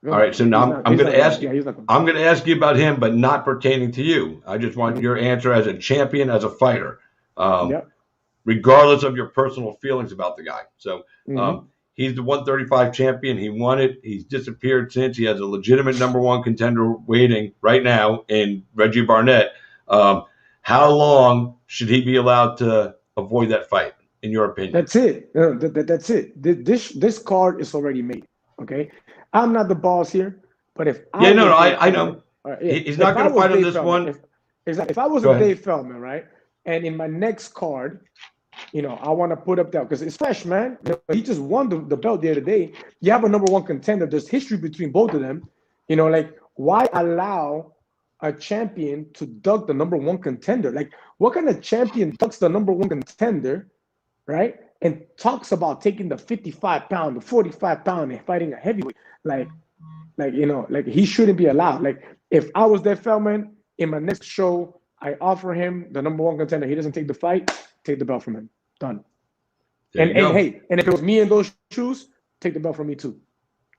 All right, so now I'm going to ask you. I'm going to ask you about him, but not pertaining to you. I just want your answer as a champion, as a fighter, regardless of your personal feelings about the guy. So he's the 135 champion. He won it. He's disappeared since. He has a legitimate number 1 contender waiting right now in Reggie Barnett. How long should he be allowed to avoid that fight, in your opinion? That's it. That's it. This card is already made. Okay. I'm not the boss here, but if I know. He's not going to fight on this one. If I was a Dave Feldman, right, and in my next card, I want to put up that because it's fresh, man. He just won the belt the other day. You have a number 1 contender. There's history between both of them. Like why allow a champion to duck the number 1 contender? Like what kind of champion ducks the number 1 contender, right? and talks about taking the 55 pound, the 45 pound, and fighting a heavyweight. Like like he shouldn't be allowed. Like if I was that Feldman in my next show, I offer him the #1 contender. He doesn't take the fight, take the belt from him. Done. And hey, and if it was me in those shoes, take the belt from me too.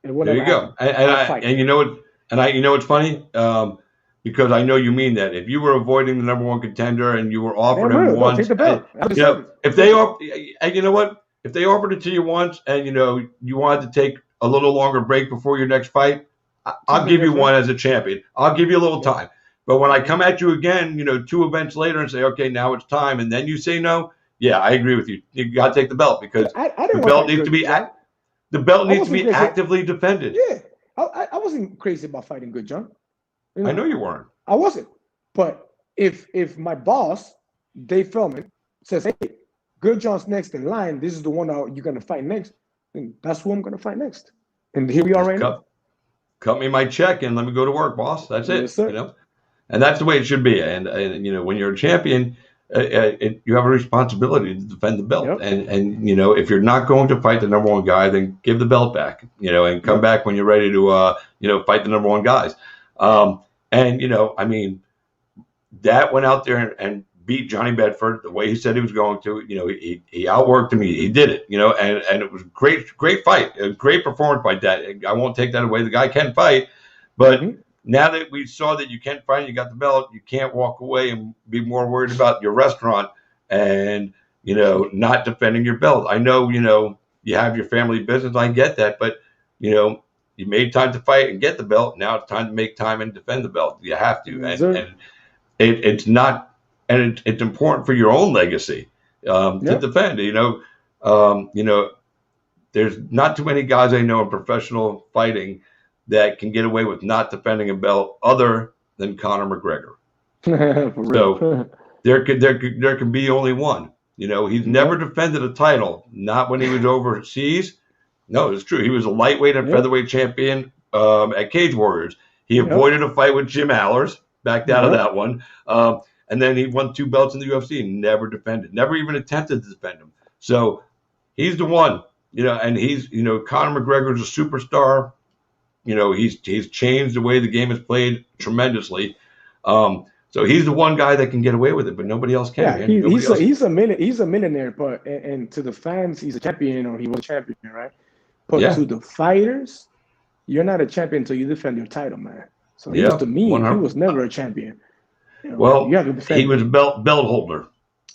And there you go. And you know what? You know what's funny? Because I know you mean that. If you were avoiding the #1 contender and you were offered him once, take the belt. If they offer, and you know what? If they offered it to you once, and you wanted to take a little longer break before your next fight, I'll give you one as a champion. I'll give you a little time. But when I come at you again, 2 events later and say, okay, now it's time, and then you say no, yeah, I agree with you. You got to take the belt because the belt needs to be actively defended. Yeah, I wasn't crazy about fighting Good John. I know you weren't. I wasn't. But if my boss, Dave Feldman, says, hey, Good John's next in line, this is the one you're going to fight next, then that's who I'm going to fight next. And here we are right now. Cut me my check and let me go to work, boss. That's it. Yes, sir. And that's the way it should be. And when you're a champion, you have a responsibility to defend the belt. Yep. And if you're not going to fight the #1 guy, then give the belt back. And come back when you're ready to fight the #1 guys. That went out there and beat Johnny Bedford the way he said he was going to. He outworked him. He did it. And it was great fight, a great performance by that. I won't take that away. The guy can fight, but now that we saw that you can fight, you got the belt, you can't walk away and be more worried about your restaurant and not defending your belt. I know you have your family business. I get that, but you made time to fight and get the belt. Now it's time to make time and defend the belt. You have to, and it's not. And it's important for your own legacy to defend. There's not too many guys I know in professional fighting that can get away with not defending a belt other than Conor McGregor. So there can be only one. He's never defended a title, not when he was overseas. No, it's true. He was a lightweight and featherweight champion at Cage Warriors. He avoided a fight with Jim Allers, backed out of that one. And then he won 2 belts in the UFC and never defended, never even attempted to defend him. So he's the one, and he's, Conor McGregor's a superstar. He's changed the way the game is played tremendously. So he's the one guy that can get away with it, but nobody else can. Yeah, he's a millionaire, but and to the fans, he's a champion, or he was a champion, right? But to the fighters, you're not a champion until you defend your title, man. So to me, 100%. He was never a champion. Well, he was a belt holder.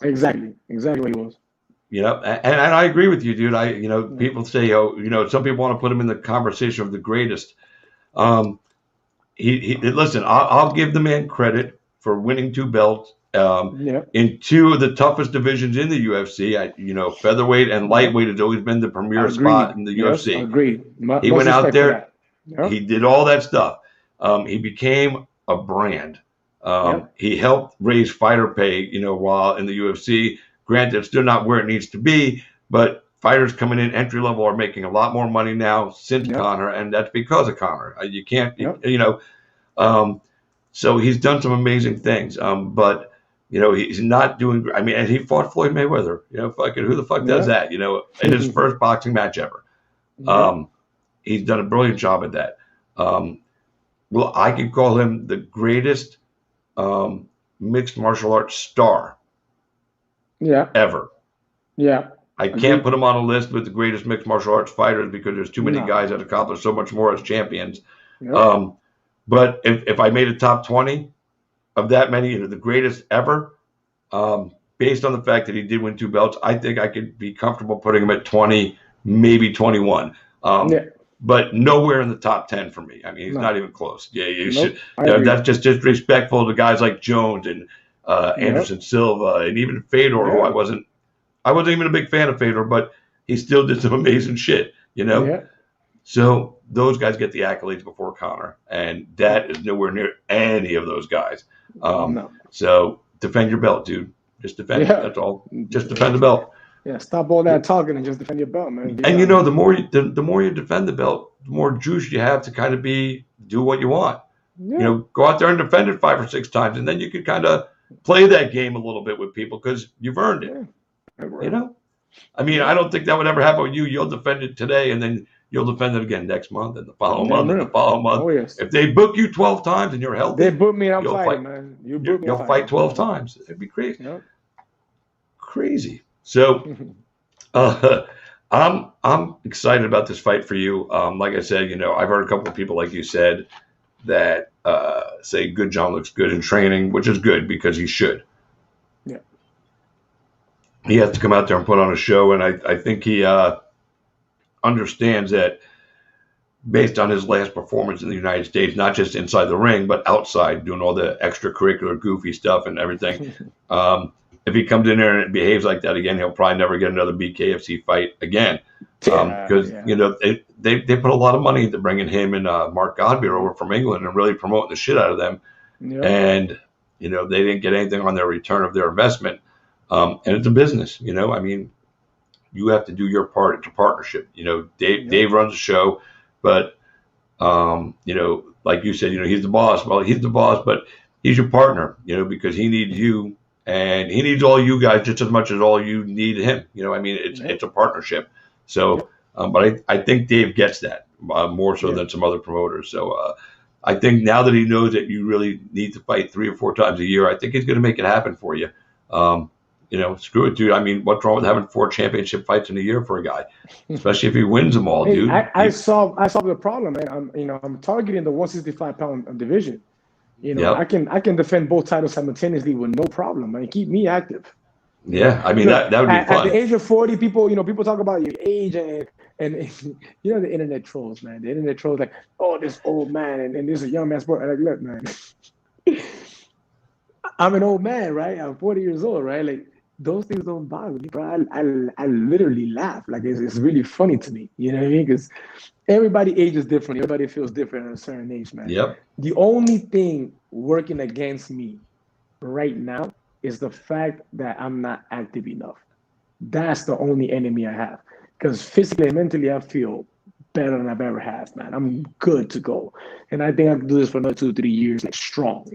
Exactly what he was. And I agree with you, dude. People say, some people want to put him in the conversation of the greatest. Listen, I'll give the man credit for winning 2 belts in 2 of the toughest divisions in the UFC. Featherweight and lightweight has always been the premier spot in the UFC. Agreed. He went out there. He did all that stuff. He became a brand. He helped raise fighter pay, while in the UFC. Granted, it's still not where it needs to be, but fighters coming in entry level are making a lot more money now since Conor, and that's because of Conor. You can't, so he's done some amazing things. But he's not doing. I mean, and he fought Floyd Mayweather. Who the fuck does that? In his first boxing match ever. He's done a brilliant job at that. Well, I could call him the greatest mixed martial arts star ever. I can't put him on a list with the greatest mixed martial arts fighters because there's too many guys that accomplished so much more as champions. But if I made a top 20 of that many, the greatest ever, based on the fact that he did win 2 belts, I think I could be comfortable putting him at 20, maybe 21. But nowhere in the top 10 for me. I mean, he's not even close. Yeah, you should. That's just disrespectful to guys like Jones and Anderson Silva and even Fedor, who I wasn't even a big fan of Fedor, but he still did some amazing shit. So those guys get the accolades before Conor, and that is nowhere near any of those guys. So defend your belt, dude. Just defend it. That's all. Just defend the belt. Yeah, stop all that talking and just defend your belt, man. And the more you defend the belt, the more juice you have to kind of do what you want. Go out there and defend it 5 or 6 times, and then you can kind of play that game a little bit with people because you've earned it. I mean, I don't think that would ever happen with you. You'll defend it today, and then you'll defend it again next month, and the following month, and the following month. Oh, yes. If they book you 12 times and you're healthy, They book me and I'm you'll fighting, fight. man. You book me, I'm You'll fight fighting. 12 times. It'd be crazy. Yep. Crazy. So, I'm excited about this fight for you. Like I said, I've heard a couple of people, like you said, that say Good John looks good in training, which is good because he should. Yeah. He has to come out there and put on a show, and I think he understands that based on his last performance in the United States, not just inside the ring, but outside, doing all the extracurricular goofy stuff and everything. If he comes in there and it behaves like that again, he'll probably never get another BKFC fight again. Because they put a lot of money into bringing him and Mark Godbeer over from England and really promoting the shit out of them. Yep. And they didn't get anything on their return of their investment. And it's a business. I mean, you have to do your part. It's a partnership. Dave runs the show, but like you said, he's the boss. Well, he's the boss, but he's your partner. Because he needs you. And he needs all you guys just as much as all you need him. I mean, it's a partnership. So, but I think Dave gets that more so than some other promoters. So I think now that he knows that you really need to fight 3 or 4 times a year, I think he's going to make it happen for you. Screw it, dude. I mean, what's wrong with having 4 championship fights in a year for a guy, especially if he wins them all, dude? I solved the problem, man. I'm targeting the 165-pound division. I can defend both titles simultaneously with no problem. Man, keep me active. Yeah, I mean that would be fun. At the age of 40, people talk about your age and the internet trolls, man. The internet trolls like, oh, this old man and this is a young man sport. Like, look, man, I'm an old man, right? I'm 40 years old, right? Like those things don't bother me, bro. I literally laugh. Like it's really funny to me. You know what I mean? Because everybody ages different. Everybody feels different at a certain age, man. Yep. The only thing working against me right now is the fact that I'm not active enough. That's the only enemy I have. Because physically and mentally, I feel better than I've ever had, man. I'm good to go. And I think I can do this for another 2 or 3 years, like strong,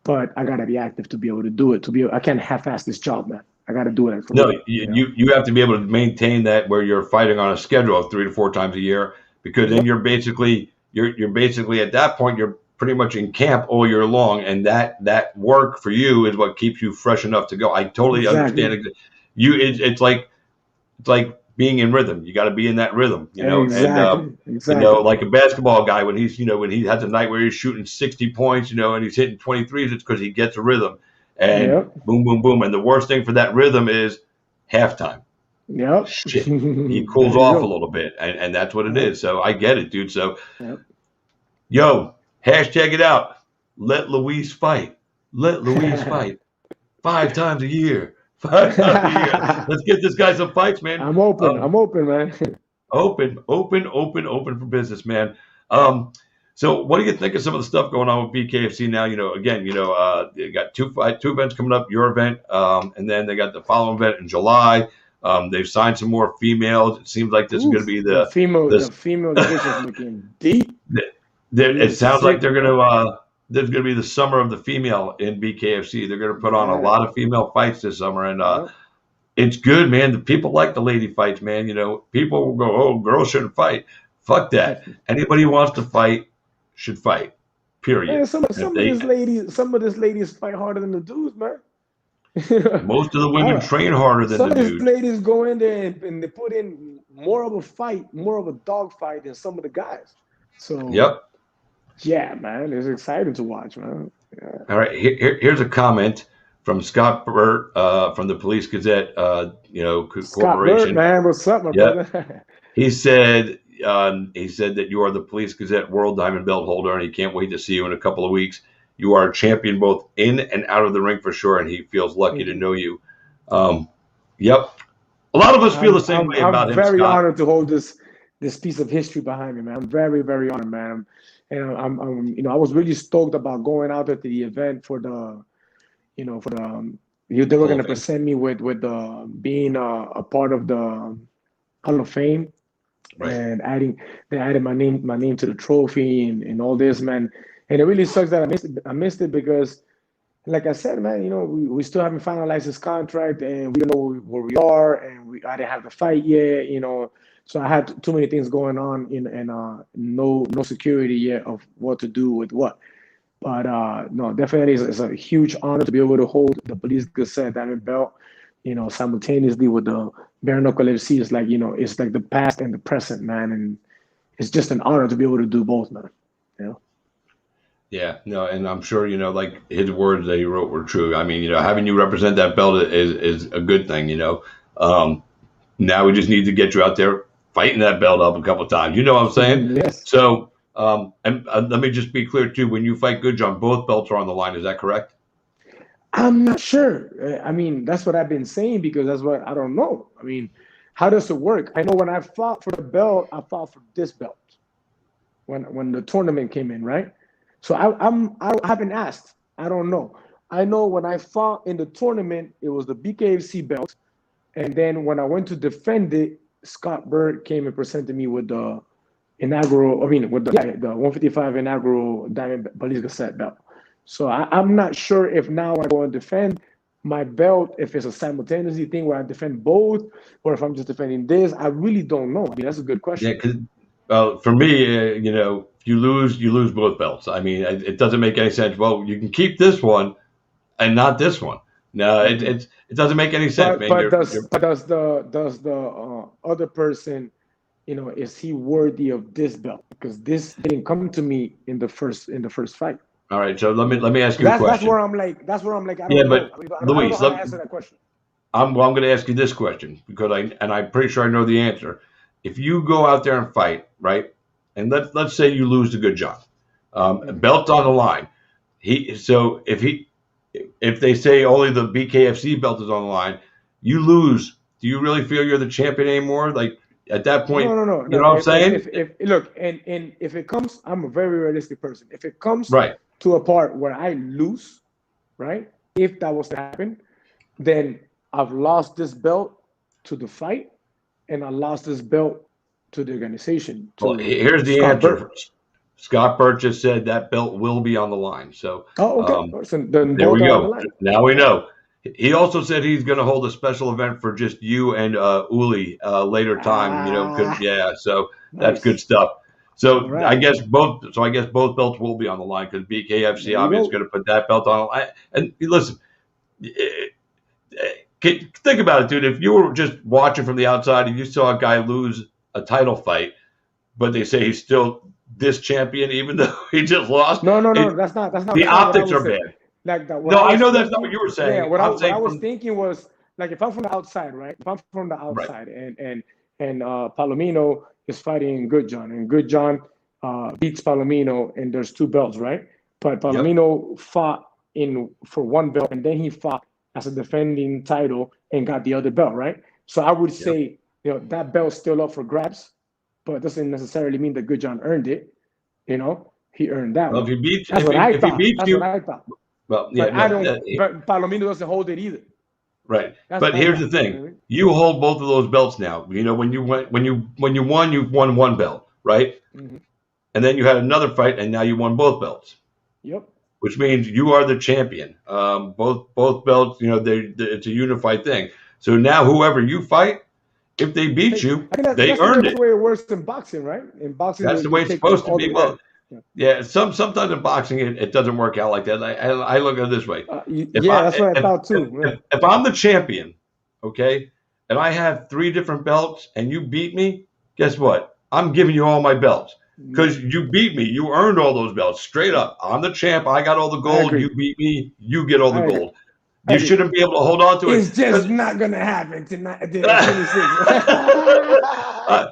But I gotta be active to be able to do it. I can't half-ass this job, man. I gotta do it. No, you have to be able to maintain that where you're fighting on a schedule of 3 to 4 times a year, because then you're basically at that point you're pretty much in camp all year long, and that work for you is what keeps you fresh enough to go. I totally understand. It's like being in rhythm. You got to be in that rhythm, Exactly. And like a basketball guy when he has a night where he's shooting 60 points, and he's hitting 23s, it's because he gets a rhythm. And boom, boom, boom. And the worst thing for that rhythm is halftime. Yep. Shit. He cools off a little bit, and that's what it is. So I get it, dude. So, yo, hashtag it out. Let Luis fight. Let Luis fight 5 times a year. 5 times a year. Let's get this guy some fights, man. I'm open, man. Open for business, man. So what do you think of some of the stuff going on with BKFC now? They got two events coming up, your event, and then they got the following event in July. They've signed some more females. It seems like this is going to be the female division looking deep. It sounds like they're going to there's going to be the summer of the female in BKFC. They're going to put on a lot of female fights this summer, and it's good, man. The people like the lady fights, man. People will go, oh, girls shouldn't fight. Fuck that. Anybody who wants to fight should fight. Period. Man, some of these ladies fight harder than the dudes, man. Most of the women train harder than the dudes. Some of these ladies go in there and they put in more of a fight, more of a dog fight than some of the guys. So yeah, man, it's exciting to watch, man. Yeah. All right, here's a comment from Scott Burt from the Police Gazette, Corporation. Scott Burt, man, what's up, my brother? He said that you are the Police Gazette World Diamond Belt holder, and he can't wait to see you in a couple of weeks. You are a champion both in and out of the ring for sure, and he feels lucky to know you. Yep. A lot of us feel the same way about him, I'm very Scott. honored to hold this piece of history behind me, man. I'm very, very honored, man. And I was really stoked about going out there to the event for the, they were going to present me with being a part of the Hall of Fame. Right. And they added my name to the trophy and all this, man. And it really sucks that I missed it because like I said, man, we still haven't finalized this contract, and we don't know where we are, and I didn't have the fight yet, So I had too many things going on, and no security yet of what to do with what. But no, definitely it's a huge honor to be able to hold the Police Gazette diamond belt, simultaneously with the bare knuckle FC. It's like, it's like the past and the present, man, and it's just an honor to be able to do both, man. You know. Yeah, no, and I'm sure, like his words that he wrote were true. I mean, having you represent that belt is a good thing. Now we just need to get you out there fighting that belt up a couple of times. You know what I'm saying? Yes. So, and let me just be clear too. When you fight Good John, both belts are on the line. Is that correct? I'm not sure. I mean, that's what I've been saying because that's what I don't know. I mean, how does it work? I know when I fought for the belt, I fought for this belt when the tournament came in, right? So I haven't asked. I don't know. I know when I fought in the tournament, it was the BKFC belt, and then when I went to defend it, Scott Bird came and presented me with the inaugural. I mean, with the 155 inaugural Diamond Police Gazette belt. So I'm not sure if now I go and defend my belt, if it's a simultaneously thing where I defend both, or if I'm just defending this. I really don't know. I mean, that's a good question. Yeah, because for me, if you lose both belts. I mean, it doesn't make any sense. Well, you can keep this one and not this one. No, it doesn't make any sense, man. But does the other person, is he worthy of this belt? Because this didn't come to me in the first fight. All right, so let me ask you a question. That's where I'm like, I don't know. But I don't Luis, know how to answer that question. I'm going to ask you this question because I'm pretty sure I know the answer. If you go out there and fight, right, and let's say you lose to Good John, belt on the line. If they say only the BKFC belt is on the line, you lose. Do you really feel you're the champion anymore? Like at that point, No. You know what I'm saying? Look, and if it comes, I'm a very realistic person. If it comes right to a part where I lose, right? If that was to happen, then I've lost this belt to the fight, and I lost this belt to the organization. Well, here's the answer. Scott Birch just said that belt will be on the line. So, okay. So then there we go. The now we know. He also said he's going to hold a special event for just you and Uli later time. So that's good stuff. So right. I guess both belts will be on the line because BKFC obviously is going to put that belt on the line. And listen, think about it, dude. If you were just watching from the outside and you saw a guy lose a title fight, but they say he's still this champion even though he just lost. No, that's not. The optics are bad. Like that. I know that's not what you were saying. Yeah, what I was thinking was like if I'm from the outside, right? If I'm from the outside, right. and Palomino is fighting Good John, and Good John beats Palomino, and there's two belts, right? But Palomino fought for one belt, and then he fought as a defending title and got the other belt, right? So I would say that belt's still up for grabs, but it doesn't necessarily mean that Good John earned it. He earned that one. That's what I thought. Well, but Palomino doesn't hold it either. Right. But here's the thing: you hold both of those belts now. When you won, you won one belt, right? Mm-hmm. And then you had another fight, and now you won both belts. Yep. Which means you are the champion. Both belts, it's a unified thing. So now whoever you fight, if they beat you, they earned it. That's the way it works in boxing, right? In boxing, that's the way it's supposed to be. Well, yeah. Sometimes in boxing it doesn't work out like that. I look at it this way. That's what I thought too. If I'm the champion, okay, and I have 3 different belts, and you beat me, guess what? I'm giving you all my belts because you beat me. You earned all those belts straight up. I'm the champ. I got all the gold. You beat me. You get all the gold. You shouldn't be able to hold on to it. It's just not going to happen tonight.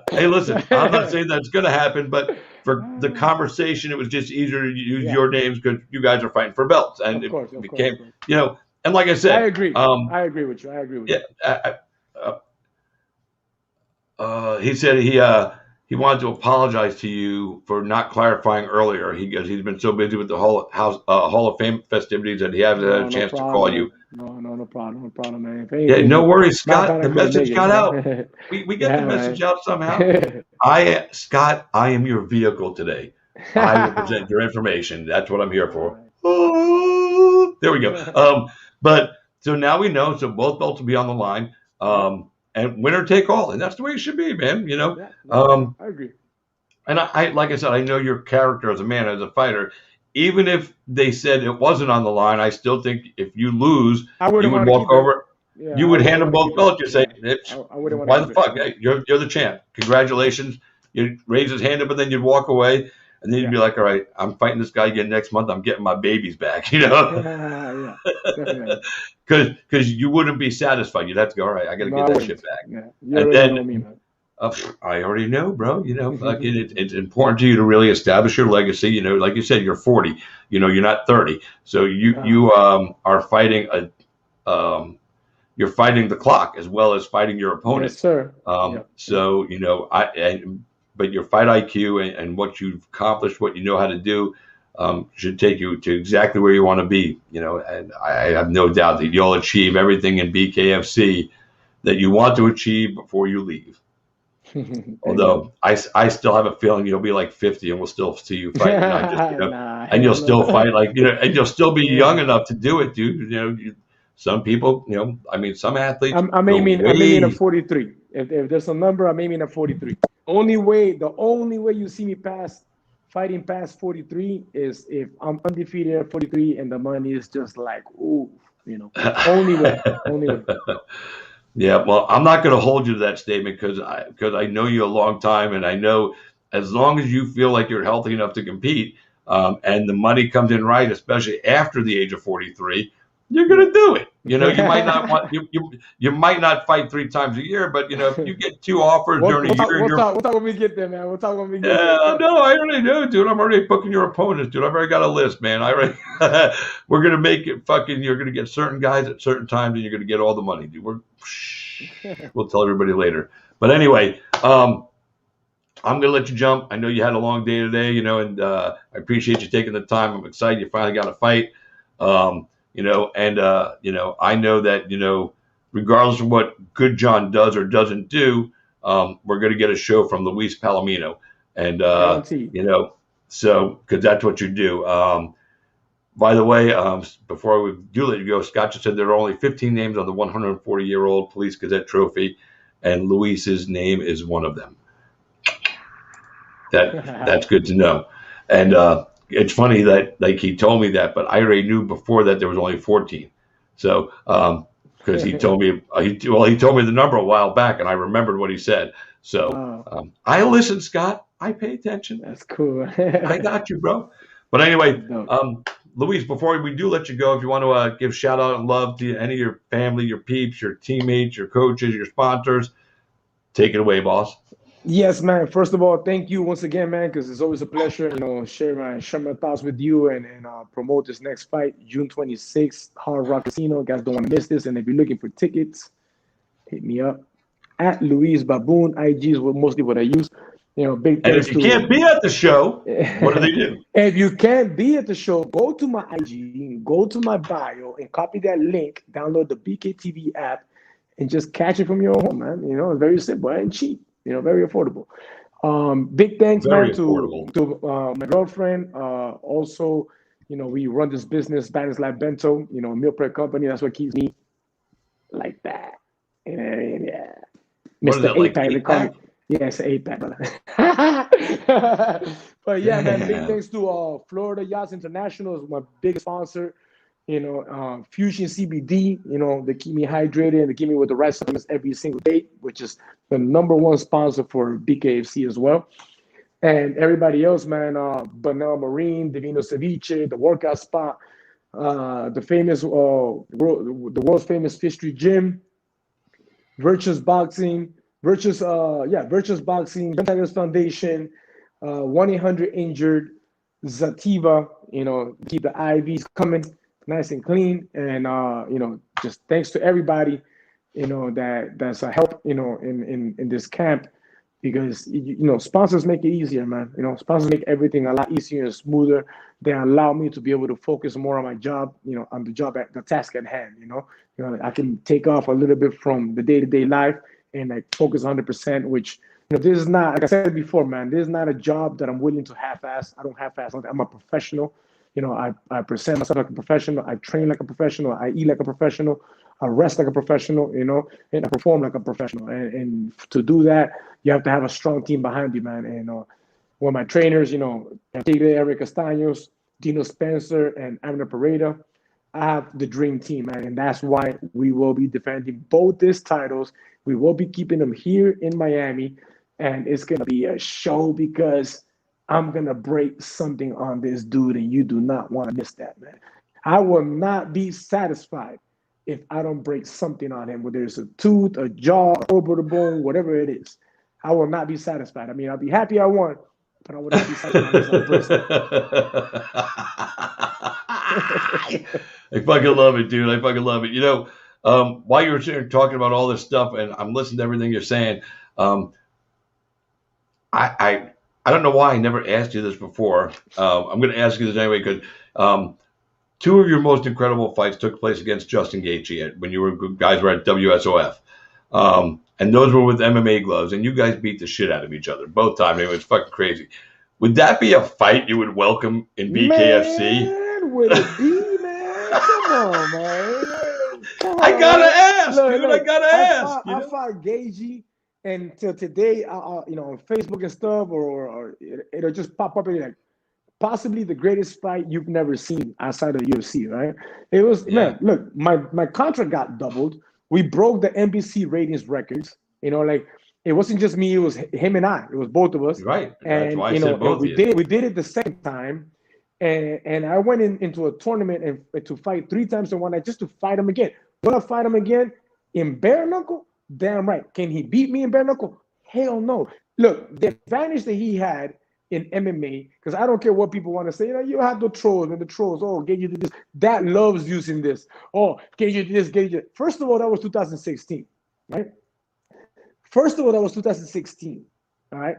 Hey, listen, I'm not saying that's going to happen, but for the conversation, it was just easier to use your names because you guys are fighting for belts. And it became, and like I said, I agree. I agree with you. He said he wanted to apologize to you for not clarifying earlier. He's been so busy with the Hall of Fame festivities that he hasn't had a chance to call you. No problem, man. No worries, Scott. The message got out. We get the message out somehow. Scott, I am your vehicle today. I represent your information. That's what I'm here for. There we go. But so now we know. So both belts will be on the line, and winner take all, and that's the way it should be, man. Yeah, I agree. And I like I said, I know your character as a man, as a fighter. Even if they said it wasn't on the line, I still think if you lose, I you wouldn't would want to walk keep it. over. Yeah, You I would wouldn't hand them want to both keep belts. it. You say, Yeah. I wouldn't want "Why to the keep fuck? it. Hey, you're the champ. Congratulations." You'd raise his hand up, and then you'd walk away, and then you'd be like, "All right, I'm fighting this guy again next month. I'm getting my babies back." Yeah, definitely. Because you wouldn't be satisfied. You'd have to go, "All right, I got to No, get I that wouldn't. shit back." Yeah, you And already then know me, man. I already know, bro. Fucking it's important to you to really establish your legacy. Like you said, you're 40. You're not 30. So you are fighting you're fighting the clock as well as fighting your opponent. Yes, sir. So but your fight IQ and what you've accomplished, what you know how to do, should take you to exactly where you want to be. And I have no doubt that you'll achieve everything in BKFC that you want to achieve before you leave. Although I still have a feeling you'll be like 50 and we'll still see you fight. And you'll still fight and you'll still be young enough to do it, dude. Some people, some athletes. I'm aiming at 43. If there's a number, I'm aiming at 43. The only way you see me fighting past 43 is if I'm undefeated at 43 and the money is just like, ooh, only way. Yeah, well, I'm not going to hold you to that statement because I know you a long time, and I know as long as you feel like you're healthy enough to compete, and the money comes in right, especially after the age of 43, you're going to do it. You might not want you might not fight 3 times a year, but if you get 2 offers during a year, we'll talk when we get there, man. We'll talk when we get there. No, I already know, dude. I'm already booking your opponents, dude. I've already got a list, man. We're gonna make it fucking. You're gonna get certain guys at certain times, and you're gonna get all the money, dude. We'll tell everybody later. But anyway, I'm gonna let you jump. I know you had a long day today, and I appreciate you taking the time. I'm excited you finally got a fight. I know that regardless of what Good John does or doesn't do, we're going to get a show from Luis Palomino, and so because that's what you do. By the way, before we do let you go, Scott just said there are only 15 names on the 140-year-old Police Gazette Trophy, and Luis's name is one of them. That's good to know, and it's funny that he told me that, but I already knew before that there was only 14. So because he told me he told me the number a while back, and I remembered what he said. So I listen, Scott. I pay attention. That's cool. I got you, bro. But anyway, Luis, before we do let you go, if you want to give shout out and love to any of your family, your peeps, your teammates, your coaches, your sponsors, take it away, boss. Yes, man. First of all, thank you once again, man, because it's always a pleasure, share my thoughts with you and promote this next fight, June 26th, Hard Rock Casino. Guys don't want to miss this. And if you're looking for tickets, hit me up at Luis Baboon. IG is mostly what I use. Big. And if you can't be at the show, what do they do? If you can't be at the show, go to my IG, go to my bio, and copy that link. Download the BKTV app, and just catch it from your home, man. It's very simple and cheap. Very affordable. Big thanks, man, to my girlfriend. Also, we run this business, Banners Life Bento, meal prep company. That's what keeps me like that. Yeah. Mr. APAC, they call me. Yeah, it's APAC, brother. But yeah, man, big thanks to Florida Yachts International is my biggest sponsor. Fusion CBD, they keep me hydrated and they keep me with the right supplements every single day, which is the #1 sponsor for BKFC as well. And everybody else, man, Banal Marine, Divino Ceviche, the workout spot, the famous, the world's famous Fish Street Gym, Virtuous Boxing, Virtuous Boxing, Tigers Foundation, 1-800-INJURED, Zativa, keep the IVs coming nice and clean, and just thanks to everybody that's a help in this camp, because sponsors make it easier, man. Sponsors make everything a lot easier and smoother. They allow me to be able to focus more on my job, on the task at hand. I can take off a little bit from the day-to-day life and focus 100%, which this is not, like I said before, man, this is not a job that I'm willing to half-ass. I don't half-ass. I'm a professional. I present myself like a professional. I train like a professional. I eat like a professional. I rest like a professional, and I perform like a professional. And to do that, you have to have a strong team behind you, man. And when my trainers, Tigre, Eric Castaños, Dino Spencer, and Amner Pereira, I have the dream team, man. And that's why we will be defending both these titles. We will be keeping them here in Miami. And it's going to be a show because I'm going to break something on this dude, and you do not want to miss that, man. I will not be satisfied if I don't break something on him, whether it's a tooth, a jaw, orbital bone, whatever it is. I will not be satisfied. I mean, I'll be happy I won, but I would not be satisfied unless I break something. I fucking love it, dude. I fucking love it. While you were talking about all this stuff, and I'm listening to everything you're saying, I don't know why I never asked you this before. I'm going to ask you this anyway because two of your most incredible fights took place against Justin Gaethje when you guys were at WSOF. And those were with MMA gloves, and you guys beat the shit out of each other both times. It was fucking crazy. Would that be a fight you would welcome in BKFC? Man, would it be, man? Come on, man. I gotta ask, dude. I gotta ask. I fought Gaethje, and till today, on Facebook and stuff, or it'll just pop up and be like, possibly the greatest fight you've never seen outside of the UFC, right? It was, man, look, my contract got doubled. We broke the NBC ratings records. It wasn't just me, it was him and I. It was both of us. Right. And, that's why I said both we did it the same time. And I went into a tournament and to fight 3 times in one night just to fight him again. Will I fight him again in bare knuckle? Damn right. Can he beat me in bare knuckle? Hell no. Look, the advantage that he had in MMA, because I don't care what people want to say. You have the trolls and the trolls. Oh, Gaethje did this. That loves using this. Oh, Gaethje did this, Gaethje. First of all, that was 2016, right? All right?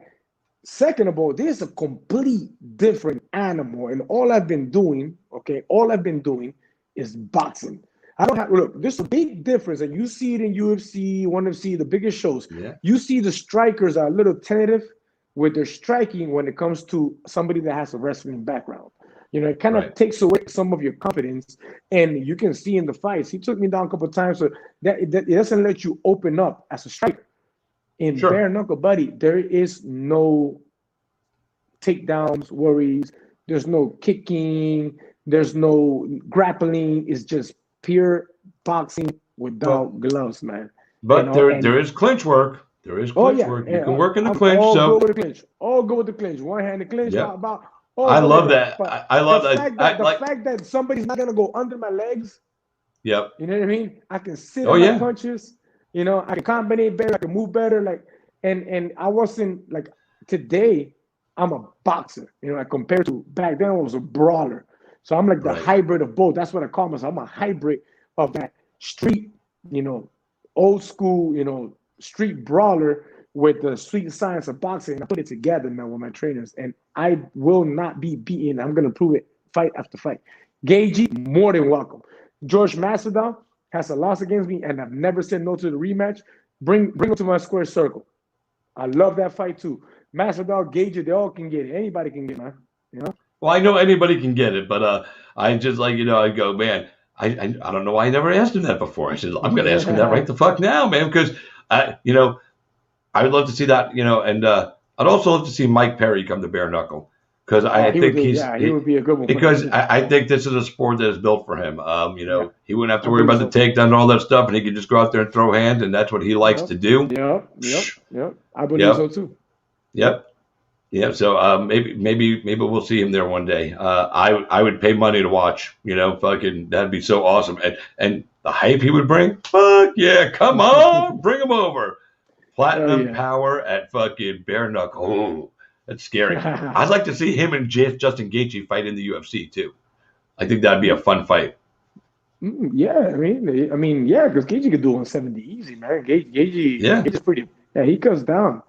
Second of all, this is a complete different animal, and all I've been doing is boxing. I don't have, look, there's a big difference, and you see it in UFC, ONE FC, the biggest shows. Yeah. You see the strikers are a little tentative with their striking when it comes to somebody that has a wrestling background. It kind of takes away some of your confidence, and you can see in the fights. He took me down a couple of times, so that it doesn't let you open up as a striker. In bare knuckle, buddy, there is no takedowns, worries. There's no kicking. There's no grappling. It's just pure boxing without gloves, man. But there is clinch work. There is clinch work. You can work in the clinch. All go with the clinch. One-handed clinch. Yep. I love that. I love that. The fact that somebody's not gonna go under my legs. Yep. You know what I mean? I can sit on my punches. I can combine better. I can move better. And I wasn't today. I'm a boxer. Compared to back then, I was a brawler. So I'm like the hybrid of both. That's what I call myself. I'm a hybrid of that street, old school, street brawler with the sweet science of boxing. And I put it together, man, with my trainers. And I will not be beaten. I'm going to prove it fight after fight. Gaethje, more than welcome. George Masvidal has a loss against me, and I've never said no to the rematch. Bring him to my square circle. I love that fight too. Masvidal, Gaethje, they all can get it. Anybody can get it, man. Well, I know anybody can get it, but I just I go, man, I don't know why I never asked him that before. I said, I'm going to ask him that right the fuck now, man, because, I would love to see that, and I'd also love to see Mike Perry come to bare knuckle, because I think he would be a good one. Because I think this is a sport that is built for him. He wouldn't have to worry about the takedown and all that stuff, and he could just go out there and throw hands, and that's what he likes to do. Yep. I believe so too. Yep. Yeah, so maybe we'll see him there one day. I would pay money to watch. Fucking that'd be so awesome. And the hype he would bring, fuck yeah, come on, bring him over. Platinum power at fucking bare knuckle. Oh, that's scary. I'd like to see him and Justin Gaethje fight in the UFC too. I think that'd be a fun fight. Yeah, because Gaethje could do 170 easy, man. Gaethje's pretty. Yeah, he comes down.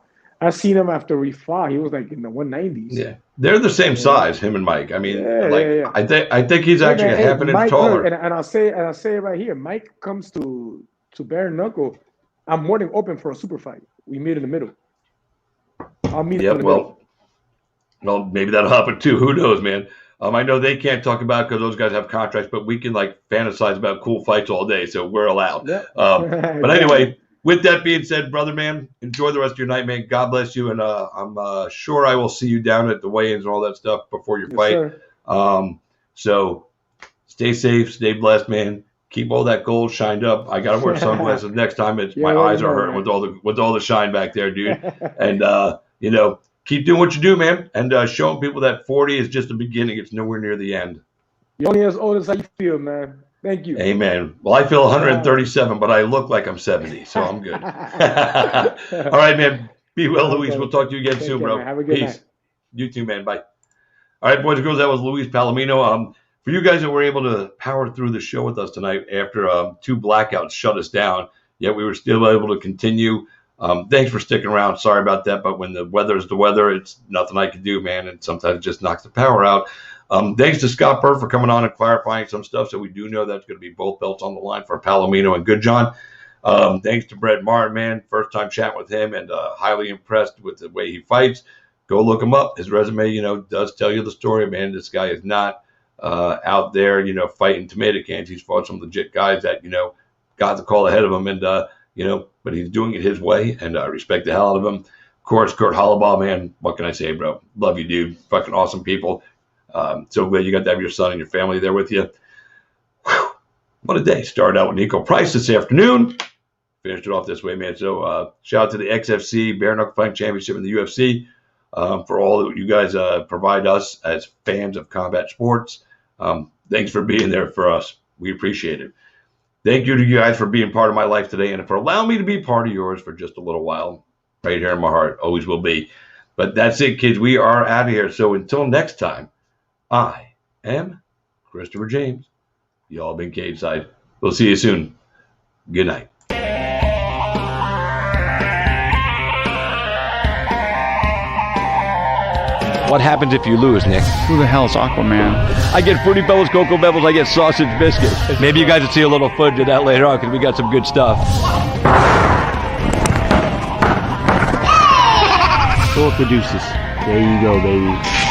I seen him after we fought. He was in the 190s. Yeah, they're the same size, him and Mike. I mean, I think he's actually a half an inch taller. And I'll say it right here. Mike comes to bare knuckle. I'm more than open for a super fight. We meet in the middle. I'll meet him in the middle. Well, maybe that'll happen too. Who knows, man? I know they can't talk about it because those guys have contracts, but we can like fantasize about cool fights all day, so we're allowed. Yep. But anyway, with that being said, brother man, enjoy the rest of your night, man. God bless you, and I'm sure I will see you down at the weigh-ins and all that stuff before your fight. Sir. So stay safe, stay blessed, man. Keep all that gold shined up. I gotta wear sunglasses next time. My eyes are hurting with all the shine back there, dude. And keep doing what you do, man, and showing people that 40 is just the beginning. It's nowhere near the end. You're only as old as how you feel, man. Thank you. Amen. Well, I feel 137, but I look like I'm 70, so I'm good. All right, man. Be well, Luis. We'll talk to you again soon, bro. Man. Have a good Peace. night. You too, man. Bye. All right, boys and girls, that was Luis Palomino. For you guys that were able to power through the show with us tonight after 2 blackouts shut us down, yet we were still able to continue. Thanks for sticking around. Sorry about that, but when the weather's the weather, it's nothing I can do, man, and sometimes it just knocks the power out. Thanks to Scott Burr for coming on and clarifying some stuff, so we do know that's going to be both belts on the line for Palomino and Good John. Thanks to Brett Martin, man. First time chatting with him, and highly impressed with the way he fights. Go look him up. His resume, does tell you the story, man. This guy is not out there, fighting tomato cans. He's fought some legit guys that, got the call ahead of him, and but he's doing it his way, and I respect the hell out of him. Of course, Kurt Holobaugh, man. What can I say, bro? Love you, dude. Fucking awesome people. So glad you got to have your son and your family there with you. Whew. What a day. Started out with Nico Price this afternoon. Finished it off this way, man. So shout out to the XFC Bare Knuckle Fighting Championship in the UFC for all that you guys provide us as fans of combat sports. Thanks for being there for us. We appreciate it. Thank you to you guys for being part of my life today and for allowing me to be part of yours for just a little while. Right here in my heart. Always will be. But that's it, kids. We are out of here. So until next time, I am Christopher James. Y'all been Cage Side. We'll see you soon. Good night. What happens if you lose, Nick? Who the hell's Aquaman? I get Fruity Pebbles, Cocoa Pebbles, I get sausage biscuits. Maybe you guys will see a little footage of that later on because we got some good stuff. Pull up the deuces. There you go, baby.